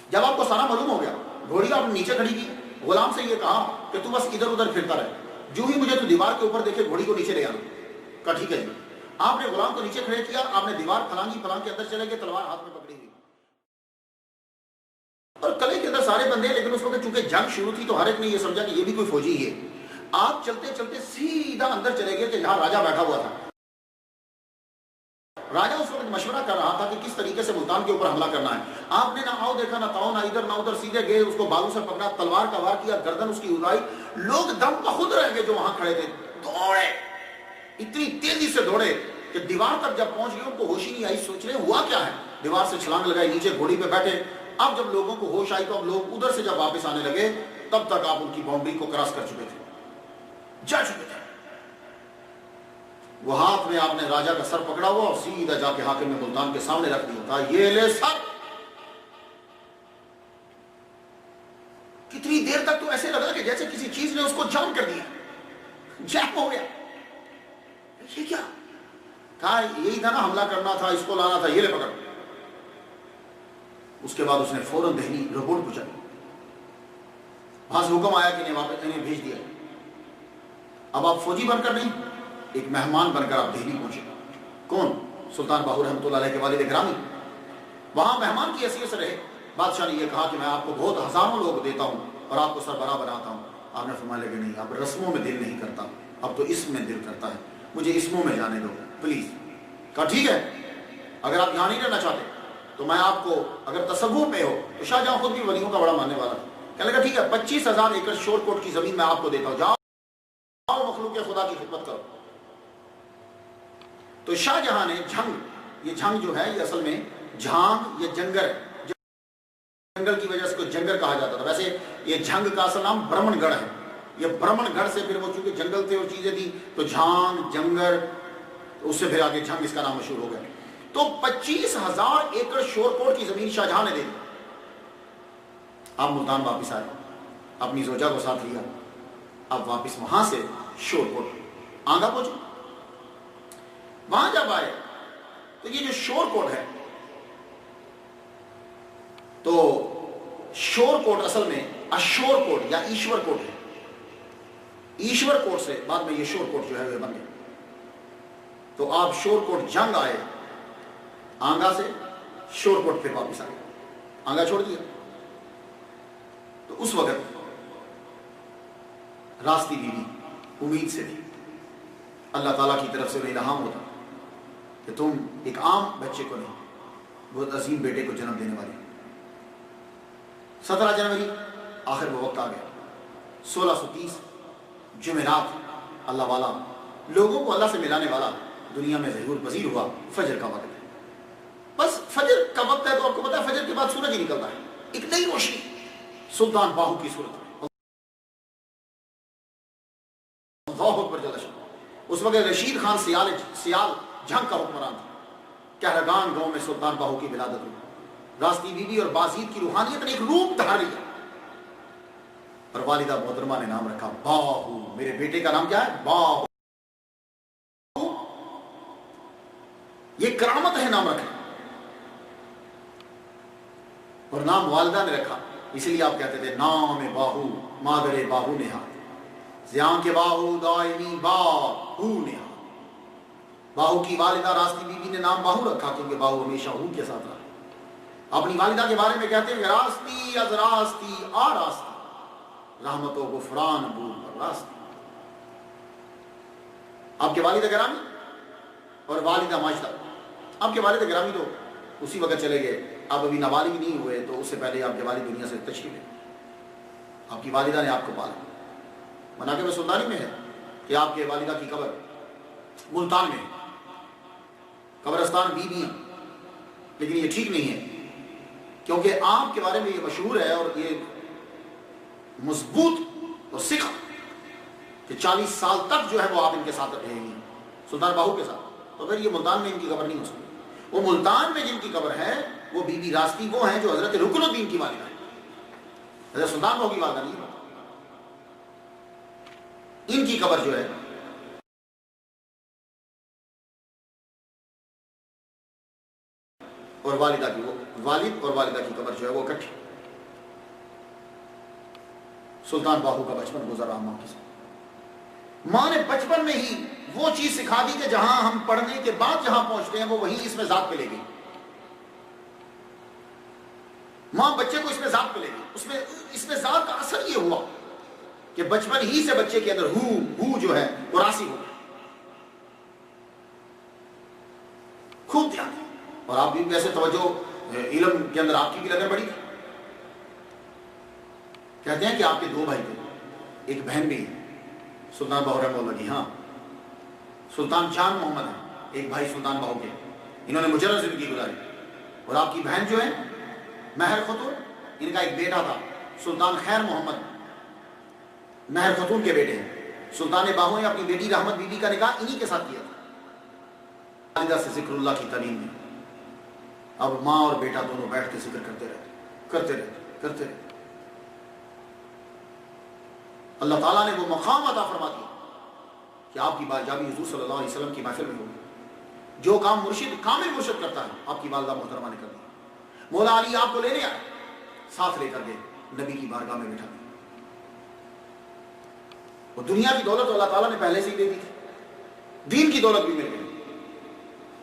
جب آپ کو سارا معلوم ہو گیا, گھوڑی آپ نے نیچے کھڑی کی, غلام سے یہ کہا کہ تو بس ادھر ادھر پھرتا رہے, جو ہی مجھے تو دیوار کے اوپر دیکھے گھوڑی کو نیچے لے آنا. کہا ٹھیک ہے جی. آپ نے غلام کو نیچے کھڑے کیا, آپ نے دیوار پھلانگی, پلانگ کے اندر چلے گئے, تلوار ہاتھ میں پکڑی ہوئی اور قلعے کے اندر سارے بندے. لیکن اس وقت چونکہ جنگ شروع تھی تو ہر ایک نے یہ سمجھا کہ یہ بھی کوئی فوجی ہی ہے. آپ چلتے چلتے سیدھا اندر چلے گئے کہ جہاں راجہ بیٹھا ہوا تھا. راجہ اس وقت مشورہ کر رہا تھا کہ کس طریقے سے ملتان کے اوپر حملہ کرنا ہے. آپ نے نہ آؤ دیکھا, نہ تاؤ, نہ ادھر نہ ادھر, سیدھے گئے, اس کو بالوں سے پکڑا, تلوار کا وار کیا, گردن اس کی اڑائی. لوگ دم کا خود رہ گئے جو وہاں کھڑے تھے, دوڑے, اتنی تیزی سے دوڑے کہ دیوار تک جب پہنچ گئے ان کو ہوش ہی نہیں آئی. سوچ رہے ہوا کیا ہے, دیوار سے چھلانگ لگائی, نیچے گھوڑی پہ بیٹھے. اب جب لوگوں کو ہوش آئی تو اب لوگ ادھر سے جب واپس آنے لگے تب تک آپ ان کی باؤنڈری کو کراس کر چکے تھے, جا چکے تھے. وہ ہاتھ میں آپ نے راجہ کا سر پکڑا ہوا اور سیدھا جا کے حاکم ملتان کے سامنے رکھ دیا. کہا یہ لے سر. کتنی دیر تک تو ایسے لگا کہ جیسے کسی چیز نے اس کو جام کر دیا, جام ہو گیا. یہ کیا کہا, یہی تھا نا حملہ کرنا تھا, اس کو لانا تھا, یہ لے پکڑ. اس کے بعد اس نے فوراً دہلی رپورٹ پوچھا. وہاں سے حکم آیا کہ انہیں بھیج دیا. اب آپ فوجی بن کر نہیں, ایک مہمان بن کر آپ دہلی پہنچے. کون؟ سلطان باہو رحمۃ اللہ علیہ کے والد گرامی. وہاں مہمان کی حیثیت سے رہے. بادشاہ نے یہ کہا کہ میں آپ کو بہت ہزاروں لوگ دیتا ہوں اور آپ کو سربراہ بناتا ہوں. آپ نے فرمایا کہ نہیں, اب رسموں میں دل نہیں کرتا, اب تو اسم میں دل کرتا ہے, مجھے اسموں میں جانے دو پلیز. کہا ٹھیک ہے, اگر آپ یہاں نہیں رہنا چاہتے تو میں آپ کو, اگر تصوف میں ہو تو شاہجہاں خود بھی ولیوں کا بڑا ماننے والا تھا. کہنے لگا ٹھیک ہے, 25,000 ایکڑ شور کوٹ کی زمین میں آپ کو دیتا ہوں, جاؤ مخلوق خدا کی خدمت کرو. تو شاہجہاں نے جھنگ, یہ جھنگ جو ہے یہ اصل میں جھانگ یا جنگر ہے, جنگل کی وجہ سے کو جنگر کہا جاتا تھا. ویسے یہ جھنگ کا اصل نام برمن گڑھ ہے. یہ برمن گڑھ سے پھر وہ چونکہ جنگل تھے اور چیزیں تھیں تو جھانگ, جنگر, اس سے پھر آگے جھنگ اس کا نام مشہور ہو گیا. تو 25,000 ایکڑ شور کوٹ کی زمین شاہجہاں نے دے دی. آپ ملتان واپس آئے, اپنی زوجہ کو ساتھ لیا, آپ واپس وہاں سے شور کوٹ آنگا پہنچے. وہاں جب آئے تو یہ جو شور کوٹ ہے, تو شور کوٹ اصل میں اشور کوٹ یا ایشور کوٹ ہے. ایشور کوٹ سے بعد میں یہ شور کوٹ جو ہے وہ بن گیا. تو آپ شور کوٹ جنگ آئے, آنگا سے شور کوٹ پھر واپس آئے, آنگا چھوڑ دیا. تو اس وقت راستی بیوی امید سے تھی, اللہ تعالیٰ کی طرف سے انہیں الہام ہوتا کہ تم ایک عام بچے کو نہیں, بہت عظیم بیٹے کو جنم دینے والی. 17 جنوری آخر وہ وقت آ گیا. 1630 جمعرات, اللہ والا, لوگوں کو اللہ سے ملانے والا, دنیا میں ظہور پذیر ہوا. فجر کا وقت ہے, بس فجر کا وقت ہے تو آپ کو پتا ہے فجر کے بعد سورج ہی نکلتا ہے, ایک نئی روشنی سلطان باہو کی صورت میں. اللہ اکبر جل شانہ. اس وقت رشید خان سیال جھنگ کا حکمران تھا. کہرگان گاؤں میں سلطان باہو کی ولادت ہوئی. راستی بی بی اور بازید کی روحانیت نے ایک روپ دھار لیا اور والدہ محترمہ نے نام رکھا باہو. میرے بیٹے کا نام کیا ہے؟ باہو. یہ کرامت ہے نام رکھنا. اور نام والدہ نے رکھا, اس لیے آپ کہتے تھے نام باہو مادر باہو نہاد, زیان کے باہو دائمی باہو نہاد. باہو کی والدہ راستی بی بی نے نام باہو رکھا کیونکہ باہو ہمیشہ ہو کے ساتھ رہا. اپنی والدہ کے بارے میں کہتے ہیں راستی از راستی آ راستی, رحمت و غفران ابو راست. آپ کے والد گرامی اور والدہ ماجدہ. آپ کے والد گرامی تو اسی وقت چلے گئے، آپ ابھی نابالغ نہیں ہوئے تو اس سے پہلے آپ کے والد دنیا سے تشریف لے. آپ کی والدہ نے آپ کو پالا. مناقب سلطانی میں ہے کہ آپ کے والدہ کی قبر ملتان میں ہے، قبرستان بیویاں. لیکن یہ ٹھیک نہیں ہے، کیونکہ آپ کے بارے میں یہ مشہور ہے اور یہ مضبوط اور سکھ کہ 40 سال تک جو ہے وہ آپ ان کے ساتھ رہے ہیں سلطان باہو کے ساتھ. تو پھر یہ ملتان میں ان کی قبر نہیں ہو سکتی. وہ ملتان میں جن کی قبر ہے وہ بی بی راستی وہ ہیں جو حضرت رکن الدین کی والدہ ہے، حضرت سلطان باہو کی والدہ نہیں ہے. ان کی قبر جو ہے اور والدہ کی، وہ والد اور والدہ کی قبر جو ہے وہ اکٹھی. سلطان باہو کا بچپن گزرا ماں کے ساتھ. ماں نے بچپن میں ہی وہ چیز سکھا دی کہ جہاں ہم پڑھنے کے بعد جہاں پہنچتے ہیں وہ وہیں اس میں ذات پہ لے گئی. ماں بچے کو اس میں ذات پہ لے گئی. اس میں ذات کا اثر یہ ہوا کہ بچپن ہی سے بچے کے اندر ہو جو ہے وہ راسی ہو گیا. خوب دھیان. اور آپ بھی ویسے توجہ علم کے اندر آپ کی بھی لگن بڑی. کہتے ہیں کہ آپ کے 2 بھائی تھے، ایک بہن بھی ہے سلطان باہو رحمہ اللہ کی. ہاں، سلطان جان محمد ہے ایک بھائی سلطان باہو کے. انہوں نے مجرد زندگی گزاری. اور آپ کی بہن جو ہے مہر خاتون، ان کا ایک بیٹا تھا سلطان خیر محمد، مہر خاتون کے بیٹے ہیں. سلطان باہو نے اپنی بیٹی رحمت بی بی کا نکاح انہی کے ساتھ کیا تھا. والدہ سے ذکر اللہ کی تعلیم میں اب ماں اور بیٹا دونوں بیٹھ کے ذکر کرتے رہتے. اللہ تعالیٰ نے وہ مقام عطا فرما دیا کہ آپ کی باجابی حضور صلی اللہ علیہ وسلم کی محفل میں ہوگی. جو کام مرشد کامل مرشد کرتا ہے آپ کی والدہ محترمہ نے کر دیا. مولا علی آپ کو لینے آئے، ساتھ لے کر گئے، نبی کی بارگاہ میں بٹھا دیا. وہ دنیا کی دولت اللہ تعالیٰ نے پہلے سے ہی دے دی تھی، دین کی دولت بھی مل گئی.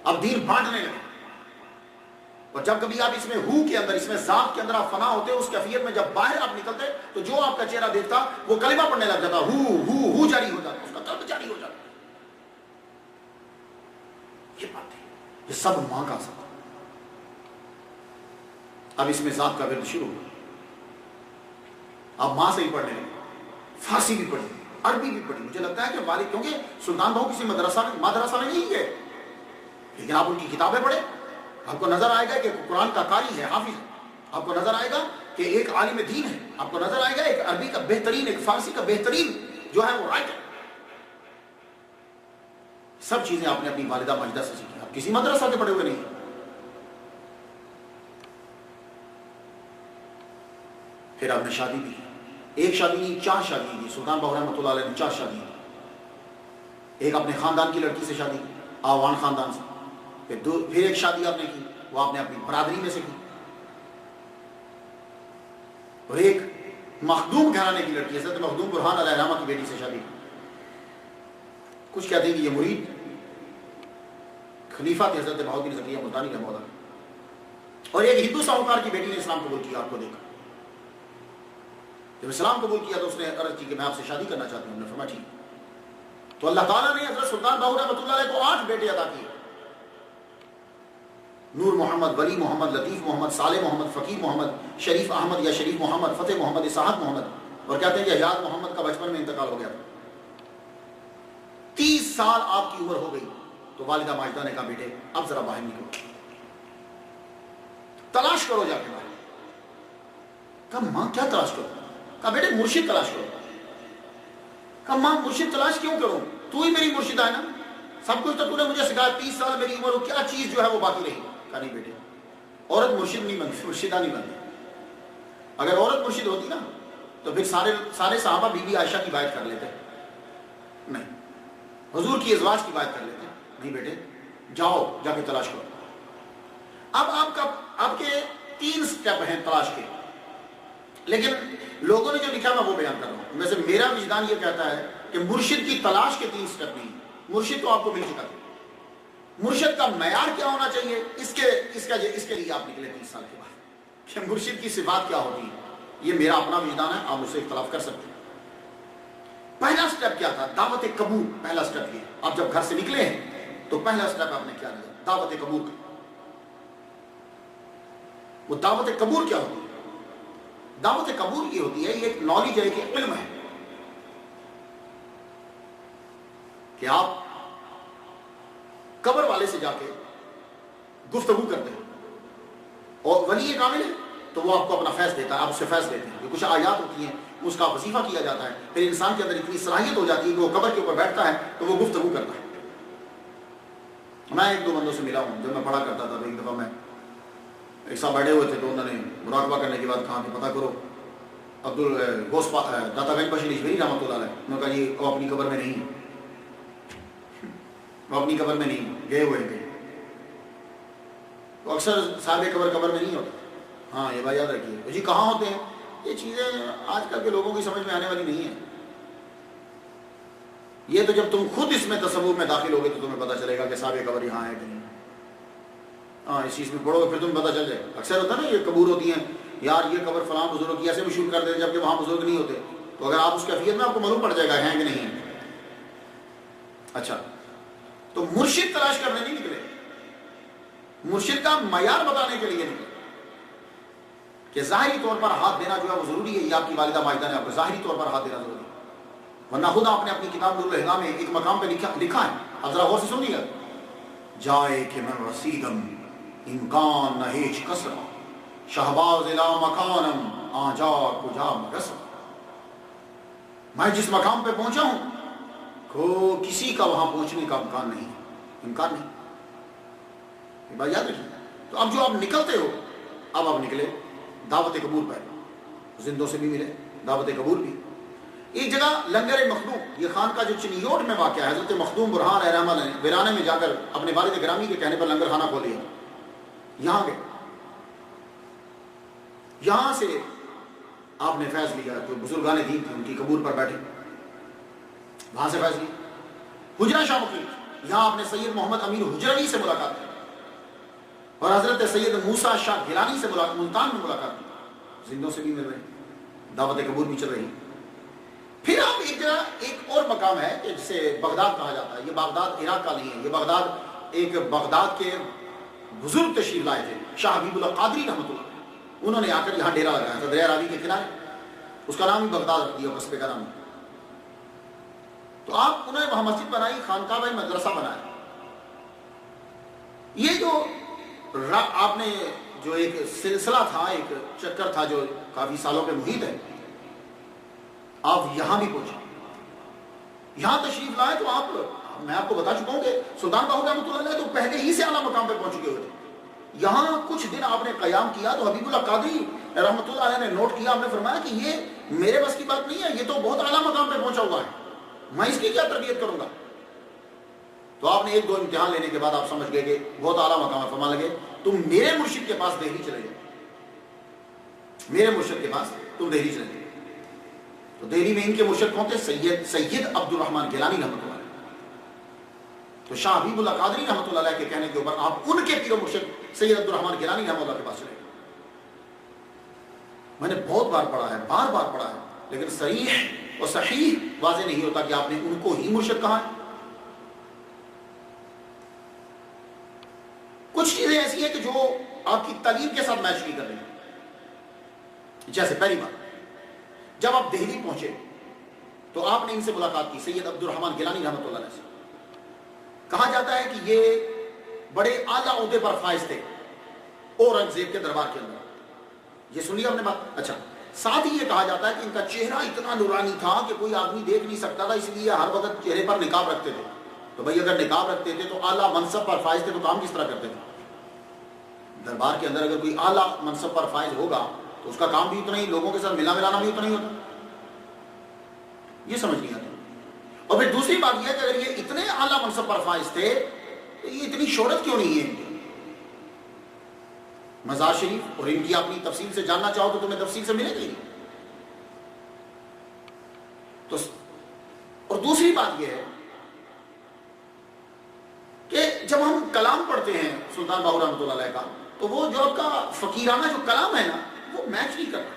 اب دین بانٹنے لگے. اور جب کبھی آپ اس میں ہو کے اندر، اس میں ذات کے اندر آپ فنا ہوتے، اس کیفیت میں جب باہر آپ نکلتے تو جو آپ کا چہرہ دیکھتا وہ کلمہ پڑھنے لگ جاتا، ہو جاری ہو جاتا، اس کا قلب جاری ہو جاتا. یہ بات ہے، یہ سب ماں کا اثر. اب اس میں ذات کا ورد شروع ہوا. آپ ماں سے ہی پڑھنے لگے، فارسی بھی پڑھی، عربی بھی پڑھی. مجھے لگتا ہے کہ والد، کیونکہ سلطان باہو کسی مدرسہ میں نہیں گئے، لیکن آپ ان کی کتابیں پڑھیں، آپ کو نظر آئے گا کہ قرآن کا قاری ہے، حافظ ہے. آپ کو نظر آئے گا کہ ایک عالم دین ہے. آپ کو نظر آئے گا ایک عربی کا بہترین، ایک فارسی کا بہترین جو ہے وہ رائٹر. سب چیزیں آپ نے اپنی والدہ ماجدہ سے سیکھی. آپ کسی مدرسہ کے پڑھے ہوئے نہیں. پھر آپ نے شادی بھی کی. ایک شادی نہیں، 4 شادی کی. سلطان باہو رحمۃ اللہ علیہ نے 4 شادی کی. ایک اپنے خاندان کی لڑکی سے شادی کی، آوان خاندان سے. پھر ایک شادی آپ نے کی، وہ آپ نے اپنی برادری میں سے کی. اور ایک مخدوم گھرانے کی لڑکی، حضرت مخدوم برہان علیہ الرحمہ کی بیٹی سے شادی کی. کچھ کہتے ہیں کہ یہ مرید خلیفہ تھے حضرت بہاؤالدین زکریا ملتانی رحمہ اللہ. اور ایک ہندو ساہوکار کی بیٹی نے اسلام قبول کیا. آپ کو دیکھا جب اسلام قبول کیا تو اس نے عرض کی کہ میں آپ سے شادی کرنا چاہتی ہوں. نے فرمایا ٹھیک. تو اللہ تعالیٰ نے حضرت سلطان باہو رحمۃ اللہ علیہ کو 8 بیٹے عطا کیے. نور محمد، ولی محمد، لطیف محمد، صالح محمد، فقیر محمد، شریف احمد یا شریف محمد، فتح محمد، اسحاق محمد. اور کہتے ہیں کہ حیات محمد کا بچپن میں انتقال ہو گیا تھا. 30 سال آپ کی عمر ہو گئی تو والدہ ماجدہ نے کہا بیٹے اب ذرا باہر نکلو، تلاش کرو جا کے باہر. کہا ماں کیا تلاش کرو؟ کہا بیٹے مرشد تلاش کرو. کہا ماں مرشد تلاش کیوں کروں؟ تو ہی میری مرشدہ ہے نا، سب کچھ تو نے مجھے سکھایا. 30 سال میری عمر ہو، کیا چیز جو ہے وہ باقی رہی؟ کہا نہیں بیٹے، عورت مرشد نہیں بنتی، مرشدہ نہیں بنتی. اگر عورت مرشد ہوتی نا تو پھر سارے صحابہ بی بی عائشہ کی بیعت کر لیتے. نہیں، حضور کی ازواج کی بات کر لیتے. نہیں بیٹے جاؤ جا کے تلاش کرو. اب آپ کے 3 سٹیپ ہیں تلاش کے، لیکن لوگوں نے جو لکھا میں وہ بیان کر رہا ہوں. ویسے میرا وجدان یہ کہتا ہے کہ مرشد کی تلاش کے 3 سٹیپ نہیں. مرشد تو آپ کو مل چکا تھا. مرشد کا معیار کیا ہونا چاہیے، اس کے لیے آپ نکلے 30 سال کے بعد کہ مرشد کی صفات کیا ہوتی ہے. یہ میرا اپنا وجدان ہے، آپ مجھ سے اختلاف کر سکتے ہیں۔ پہلا سٹیپ کیا تھا؟ دعوت قبول۔ پہلا سٹیپ یہ، آپ جب گھر سے نکلے ہیں تو پہلا سٹیپ آپ نے کیا لیا؟ دعوت قبول کا۔ وہ دعوت قبول کیا ہوتی ہے؟ دعوت قبول یہ ہوتی ہے، یہ ایک نالج ہے، ایک علم ہے کہ آپ قبر والے سے جا کے گفتگو کرتے ہیں، اور ولی کامل ہے تو وہ آپ کو اپنا فیض دیتا ہے، آپ اس سے فیض دیتے ہیں۔ کچھ آیات ہوتی ہیں اس کا وظیفہ کیا جاتا ہے، پھر انسان کے اندر اتنی صلاحیت ہو جاتی ہے کہ وہ قبر کے اوپر بیٹھتا ہے تو وہ گفتگو کرتا ہے۔ میں ایک دو بندوں سے ملا ہوں جب میں پڑھا کرتا تھا، تو ایک دفعہ میں ایک صاحب بیٹھے ہوئے تھے تو انہوں نے مراقبہ کرنے کے بعد کہا کہ پتہ کرو داتا گنج بخش نشوری رحمۃ اللہ علیہ، انہوں نے کہا جی وہ اپنی قبر میں نہیں، وہ اپنی قبر میں نہیں گئے ہوئے ہیں۔ تو اکثر صاحب قبر میں نہیں ہوتا۔ ہاں یہ بات یاد رکھیے جی، کہاں ہوتے ہیں؟ یہ چیزیں آج کل کے لوگوں کی سمجھ میں آنے والی نہیں ہیں۔ یہ تو جب تم خود اس میں تصور میں داخل ہوگے تو تمہیں پتہ چلے گا کہ صاحب قبر یہاں ہے کہ نہیں۔ ہاں اس چیز میں پڑھو گے پھر تمہیں پتہ چل جائے گا۔ اکثر ہوتا ہے نا یہ قبور ہوتی ہیں، یار یہ قبر فلاں بزرگ کی ایسے مشہور کر دیتے جبکہ وہاں بزرگ نہیں ہوتے، تو اگر آپ اس کیفیت میں آپ کو معلوم پڑ جائے گا ہیں کہ نہیں ہیں۔ اچھا تو مرشد تلاش کرنے نہیں نکلے، مرشد کا معیار بتانے کے لیے نکلے کہ ظاہری طور پر ہاتھ دینا جو ہے وہ ضروری ہے۔ یہ آپ کی والدہ ماجدہ نے آپ کو ظاہری طور پر ہاتھ دینا ضروری ہے، ورنہ خود آپ نے اپنی کتاب نور الہدیٰ میں ایک مقام پہ لکھا ہے، اب ذرا غور سے سنیے گا، جائے کہ من رسیدم امکان نہ ہیچ کسرا شہباز الا مکانم آجا کجا مرسا۔ میں جس مقام پہ پہنچا ہوں کو کسی کا وہاں پہنچنے کا امکان نہیں۔ یہ بات یاد رکھیے۔ تو اب جو آپ نکلتے ہو، اب آپ نکلے دعوت قبول پر، زندوں سے بھی ملے، دعوت قبول بھی۔ ایک جگہ لنگر مخدوم، یہ خانقاہ جو چنیوٹ میں واقع ہے، حضرت مخدوم برہان علیہ الرحمہ نے ویرانے میں جا کر اپنے والد گرامی کے کہنے پر لنگر خانہ کھول لیا۔ یہاں گئے، یہاں سے آپ نے فیض لیا، جو بزرگان دین تھے ان کی قبور پر بیٹھے، وہاں سے فیض لیا۔ حجرہ شاہ مقیم، یہاں آپ نے سید محمد امین حجروی سے ملاقات کی، اور حضرت سید موسیٰ شاہ گیلانی سے ملتان میں ملاقات کی، زندوں سے بھی مل رہے ہیں، دعوت قبول بھی چل رہی۔ پھر آپ ایک جگہ ایک اور مقام ہے کہ جسے بغداد کہا جاتا ہے، یہ بغداد عراق کا نہیں ہے، یہ بغداد کے بزرگ تشریف لائے تھے، شاہ حبیب اللہ قادری رحمۃ اللہ، انہوں نے آ کر یہاں ڈیرا لگایا تھا دریا راوی کے کنارے، اس کا نام بھی بغداد رکھ دیا، قصبے کا نام۔ تو آپ انہوں نے وہاں مسجد بنائی، خانقاہ بھائی مدرسہ بنایا۔ یہ جو آپ نے جو ایک سلسلہ تھا، ایک چکر تھا جو کافی سالوں کے محیط ہے، آپ یہاں بھی پہنچے، یہاں تشریف لائے تو میں آپ کو بتا چکا ہوں کہ سلطان باہو رحمۃ اللہ علیہ تو پہلے ہی سے اعلیٰ مقام پہ پہنچ چکے ہوئے تھے۔ یہاں کچھ دن آپ نے قیام کیا تو حبیب اللہ قادری رحمۃ اللہ علیہ نے نوٹ کیا، آپ نے فرمایا کہ یہ میرے بس کی بات نہیں ہے، یہ تو بہت اعلیٰ مقام پہ پہنچا ہوا ہے، میں اس کی کیا تربیت کروں گا۔ تو آپ نے ایک دو امتحان لینے کے بعد آپ سمجھ گئے کہ بہت اعلیٰ مقام ہے، فرمان لگے تم میرے مرشد کے پاس دہلی چلے جاؤ، میرے مرشد کے پاس تم دہلی چلے جاؤ۔ تو دہلی میں ان کے مرشد کون تھے؟ سید عبد الرحمن گیلانی رحمۃ اللہ علیہ۔ تو شاہ حبیب اللہ قادری رحمۃ اللہ علیہ کے کہنے کے اوپر آپ ان کے پیر و مرشد سید عبد الرحمن گیلانی رحمۃ اللہ کے پاس چلے گئے۔ میں نے بہت بار پڑھا ہے، بار بار پڑھا ہے، لیکن صریح اور صحیح واضح نہیں ہوتا کہ آپ نے ان کو ہی مرشد کہا ہے۔ کچھ چیزیں ایسی ہیں کہ جو آپ کی تعلیم کے ساتھ میچ نہیں کر رہی ہیں۔ جیسے پہلی بات، جب آپ دہلی پہنچے تو آپ نے ان سے ملاقات کی، سید عبد الرحمن گیلانی رحمۃ اللہ علیہ سے۔ کہا جاتا ہے کہ یہ بڑے اعلیٰ عہدے پر فائز تھے اورنگزیب کے دربار کے اندر، یہ سنیے آپ نے بات۔ اچھا، ساتھ ہی یہ کہا جاتا ہے کہ ان کا چہرہ اتنا نورانی تھا کہ کوئی آدمی دیکھ نہیں سکتا تھا، اس لیے ہر وقت چہرے پر نقاب رکھتے تھے۔ تو بھائی اگر نقاب رکھتے تھے تو اعلیٰ منصب پر فائز تھے تو کام کس طرح کرتے تھے؟ دربار کے اندر اگر کوئی اعلیٰ منصب پر فائز ہوگا تو اس کا کام بھی اتنا ہی، لوگوں کے ساتھ ملا ملانا بھی اتنا ہی ہوتا۔ یہ سمجھ نہیں آتا۔ اور پھر دوسری بات یہ ہے کہ اگر یہ اتنے اعلیٰ منصب پر فائز تھے تو یہ اتنی شہرت کیوں نہیں ہے؟ مزار شریف اور ان کی اپنی تفصیل سے جاننا چاہو تو تمہیں تفصیل سے ملے گی۔ تو اور دوسری بات یہ ہے کہ جب ہم کلام پڑھتے ہیں سلطان باہو رحمۃ اللہ علیہ کا، تو وہ جو آپ کا فقیرانہ جو کلام ہے نا، وہ میچ نہیں کرتا۔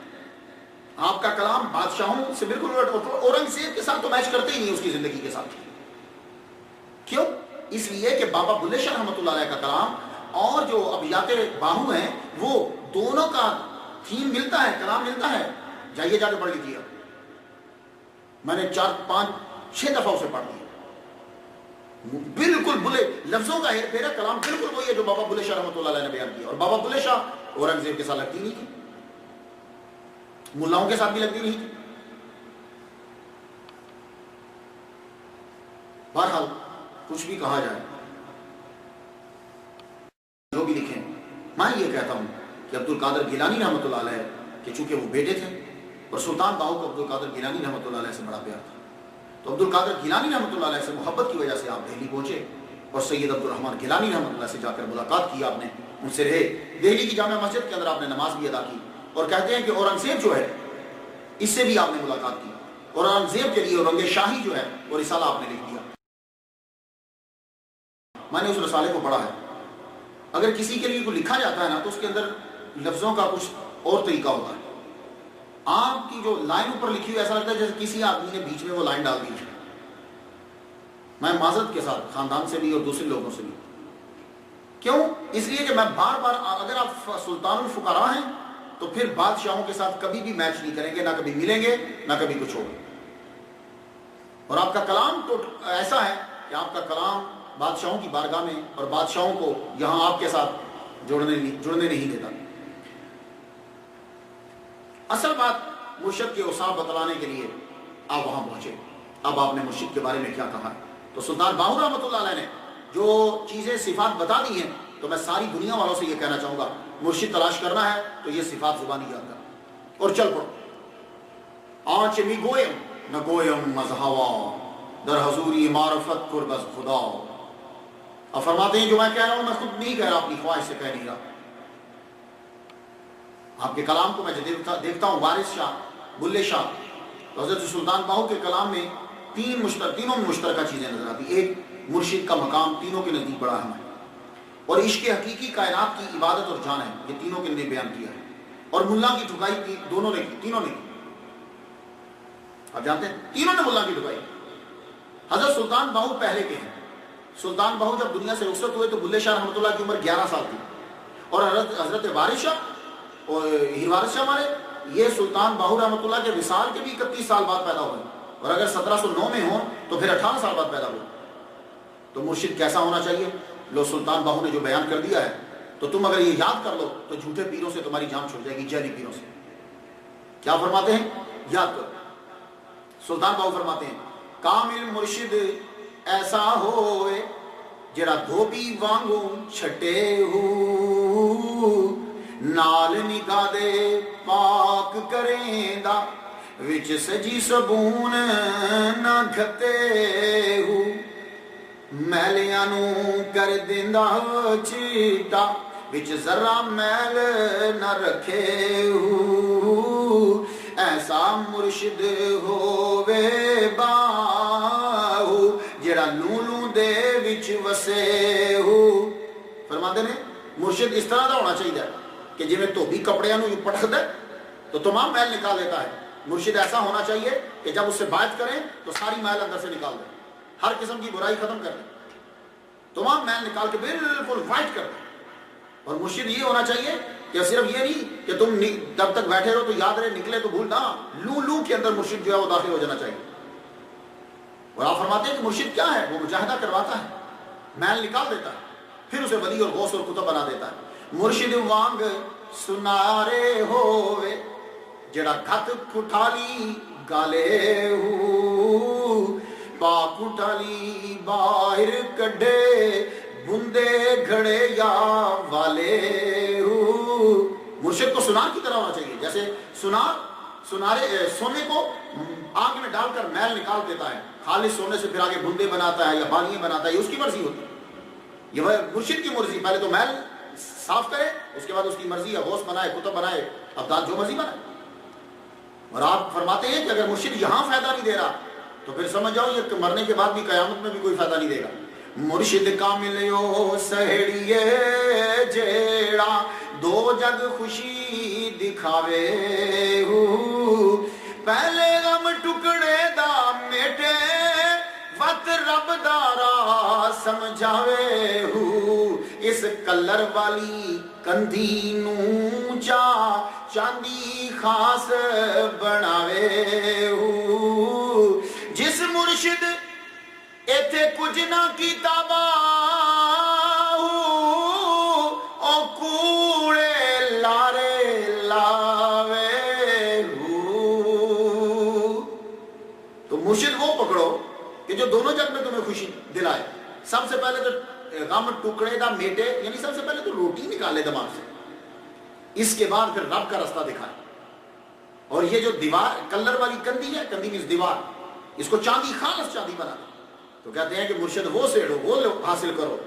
آپ کا کلام بادشاہوں سے بالکل الٹ، اورنگزیب کے ساتھ تو میچ کرتے ہی نہیں اس کی زندگی کے ساتھ. کیوں؟ اس لیے کہ بابا بلے شاہ رحمۃ اللہ علیہ کا کلام اور جو ابیات باہو ہیں وہ دونوں کا تھیم ملتا ہے، کلام ملتا ہے. جائیے جا کے پڑھ لیجیے. میں نے 4 5 6 دفعہ اسے پڑھ لیا. بالکل بلے لفظوں کا ہیر پھیرا، کلام بالکل وہی ہے جو بابا بلے شاہ رحمۃ اللہ علیہ نے بیان کیا. اور بابا بلے شاہ اورنگزیب کے ساتھ لگتی نہیں تھی، ملاؤں کے ساتھ بھی لگتی نہیں تھی. بہرحال کچھ بھی کہا جائے، جو بھی لکھیں، میں یہ کہتا ہوں کہ عبد القادر گیلانی رحمۃ اللہ علیہ کہ چونکہ وہ بیٹے تھے اور سلطان باہو کو عبد القادر گیلانی رحمۃ اللہ علیہ سے بڑا پیار تھا، تو عبد القادر گیلانی رحمۃ اللہ علیہ سے محبت کی وجہ سے آپ دہلی پہنچے اور سید عبد الرحمن گیلانی رحمۃ اللہ سے جا کر ملاقات کی. آپ نے ان سے رہے، دہلی کی جامع مسجد کے اندر آپ نے نماز بھی ادا کی. اور کہتے ہیں کہ اورنگزیب جو ہے اس سے بھی آپ نے ملاقات کی، اور اورنگزیب کے لیے اورنگ شاہی جو ہے وہ رسالہ آپ نے لکھ دیا. میں نے اس رسالے کو پڑھا ہے. اگر کسی کے لیے کوئی لکھا جاتا ہے نا تو اس کے اندر لفظوں کا کچھ اور طریقہ ہوتا ہے. آپ کی جو لائن اوپر لکھی ہوئی ایسا لگتا ہے جیسے کسی آدمی نے بیچ میں وہ لائن ڈال دی ہے. میں معذرت کے ساتھ خاندان سے بھی اور دوسرے لوگوں سے بھی. کیوں؟ اس لیے کہ میں بار بار، اگر آپ سلطان الفقراء ہیں تو پھر بادشاہوں کے ساتھ کبھی بھی میچ نہیں کریں گے، نہ کبھی ملیں گے نہ کبھی کچھ ہوگا. اور آپ کا کلام تو ایسا ہے کہ آپ کا کلام بادشاہوں کی بارگاہ میں اور بادشاہوں کو یہاں آپ کے ساتھ جڑنے نہیں دیتا. اصل بات مرشد کے اوصاف بتلانے کے لیے آپ وہاں پہنچے. اب آپ نے مرشد کے بارے میں کیا کہا ہے؟ تو سلطان باہو رحمۃ اللہ علیہ نے جو چیزیں صفات بتا دی ہیں، تو میں ساری دنیا والوں سے یہ کہنا چاہوں گا، مرشد تلاش کرنا ہے تو یہ صفات زبانی یاد کر اور چل پڑو. آنچ می گویم نہ گویم مذہوا، در حضوری معرفت قربت خدا. اب فرماتے ہیں جو میں کہہ رہا ہوں میں خود نہیں کہہ رہا، اپنی خواہش سے کہہ نہیں رہا. آپ کے کلام کو میں دیکھتا ہوں، وارث شاہ، بلے شاہ، تو حضرت سلطان باہو کے کلام میں تینوں میں مشترکہ چیزیں نظر آتی. ایک، مرشد کا مقام تینوں کے نزدیک بڑا اہم ہے، اور عشق حقیقی کائنات کی عبادت اور جان ہے، یہ تینوں کے نے بیان کیا ہے. اور ملا کی ٹھکائی دونوں نے کی، تینوں نے کی. آپ جانتے ہیں تینوں نے ملا کی ٹھکائی. حضرت سلطان باہو پہلے کے ہیں. سلطان باہو جب دنیا سے رخصت ہوئے تو بلے شاہ رحمۃ اللہ کی عمر 11 سال تھی، اور حضرت وارث شاہ اور وارث شاہ ہمارے یہ سلطان باہو رحمۃ اللہ کے وصال کے بھی 31 سال بعد پیدا ہوئے، اور اگر 1709 میں ہوں تو پھر 18 سال بعد پیدا ہوئے. تو مرشد کیسا ہونا چاہیے؟ لو سلطان باہو نے جو بیان کر دیا ہے تو تم اگر یہ یاد کر لو تو جھوٹے پیروں سے تمہاری جان چھوٹ جائے گی، جعلی پیروں سے. کیا فرماتے ہیں؟ یاد کرو. سلطان باہو فرماتے ہیں کامل مرشد ایسا ہوئے جڑا دھوبی وانگوں چھٹے ہو، نال نگاہ دے پاک کریں دا وچ سجی سبون نہ گھتے ہو، میلیاں نو کر دیندا چیٹا وچ ذرا میل نہ رکھے ہو، ایسا مرشد ہووے باہو جڑا لولو دے وچ وسے ہو. فرماتے ہیں مرشد اس طرح دا ہونا چاہیے کہ جی میں دھوبی کپڑیاں نو پٹک دے تو تمام میل نکال دیتا ہے. مرشد ایسا ہونا چاہیے کہ جب اس سے بات کریں تو ساری میل اندر سے نکال دے، ہر قسم کی برائی ختم کر دے، تمام میل نکال کے بالکل وائٹ کر دے. اور مرشد یہ ہونا چاہیے کہ صرف یہ نہیں کہ تم جب تک بیٹھے رہو تو یاد رہے، نکلے تو بھول نہ، لو لو کے اندر مرشد جو ہے وہ داخل ہو جانا چاہیے. اور آپ فرماتے ہیں کہ مرشد کیا ہے؟ وہ مجاہدہ کرواتا ہے، میل نکال دیتا ہے، پھر اسے ولی اور غوث اور کتب بنا دیتا ہے. مرشد وانگ سنارے ہوئے جڑا گھت کٹھالی گالے ہو، پاک کٹھالی باہر کڈے بندے گھڑے یا والے ہو. مرشد کو سنار کی طرح ہونا چاہیے، جیسے سونے کو آگ میں ڈال کر میل نکال دیتا ہے، خالص سونے سے پھر آگے بندے بناتا ہے یا بالیاں بناتا ہے، یہ اس کی مرضی ہوتی ہے. یہ مرشد کی مرضی، پہلے تو میل صاف کرے، اس کے بعد اس کی مرضی ہے غوث بنائے، کتب بنائے، ابدال جو مرضی بنائے. اور آپ فرماتے ہیں کہ اگر مرشد یہاں فائدہ نہیں دے رہا تو پھر سمجھ جاؤ یہ مرنے کے بعد بھی قیامت میں بھی کوئی فائدہ نہیں دے گا. مرشد کامل او سہڑیے جیڑا دو جگ خوشی دکھاوے ہو پہلے غم ٹکڑے دا میٹے وقت رب دارا سمجھاوے ہو اس کلر والی کندھی نوں چاندی خاص بناوے ہو جس مرشد ایتھے کچھ نہ کیتا باہو او کوڑے لارے لاوے ہو تو مرشد وہ پکڑو کہ جو دونوں جگ میں تمہیں خوشی دلائے سب سے پہلے تو غم ٹکڑے دا میٹے یعنی سب سے پہلے تو روٹی نکالے دماغ سے اس کے بعد پھر رب کا رستہ دکھائے اور یہ جو دیوار کلر والی کندھی ہے کندھی مینس دیوار اس کو چاندی خالص چاندی بنا تو کہتے ہیں کہ مرشد وہ سیڑھو وہ حاصل کرو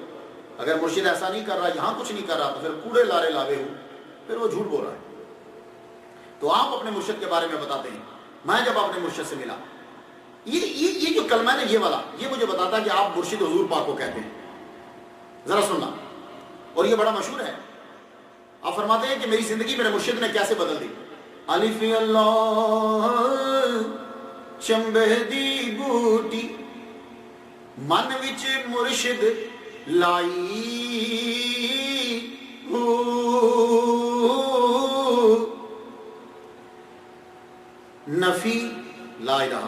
اگر مرشد ایسا نہیں کر رہا یہاں کچھ نہیں کر رہا تو پھر کوڑے لارے لاوے ہو پھر وہ جھوٹ بول رہا ہے تو آپ اپنے مرشد کے بارے میں بتاتے ہیں میں جب اپنے مرشد سے ملا یہ جو کلمہ ہے یہ والا یہ مجھے بتاتا کہ آپ مرشد حضور پاک کو کہتے ہیں ذرا سننا اور یہ بڑا مشہور ہے آپ فرماتے ہیں کہ میری زندگی میرے مرشد نے کیسے بدل دی الف اللہ چنبے دی بوٹی من وچ مرشد لائی نفی لا الہ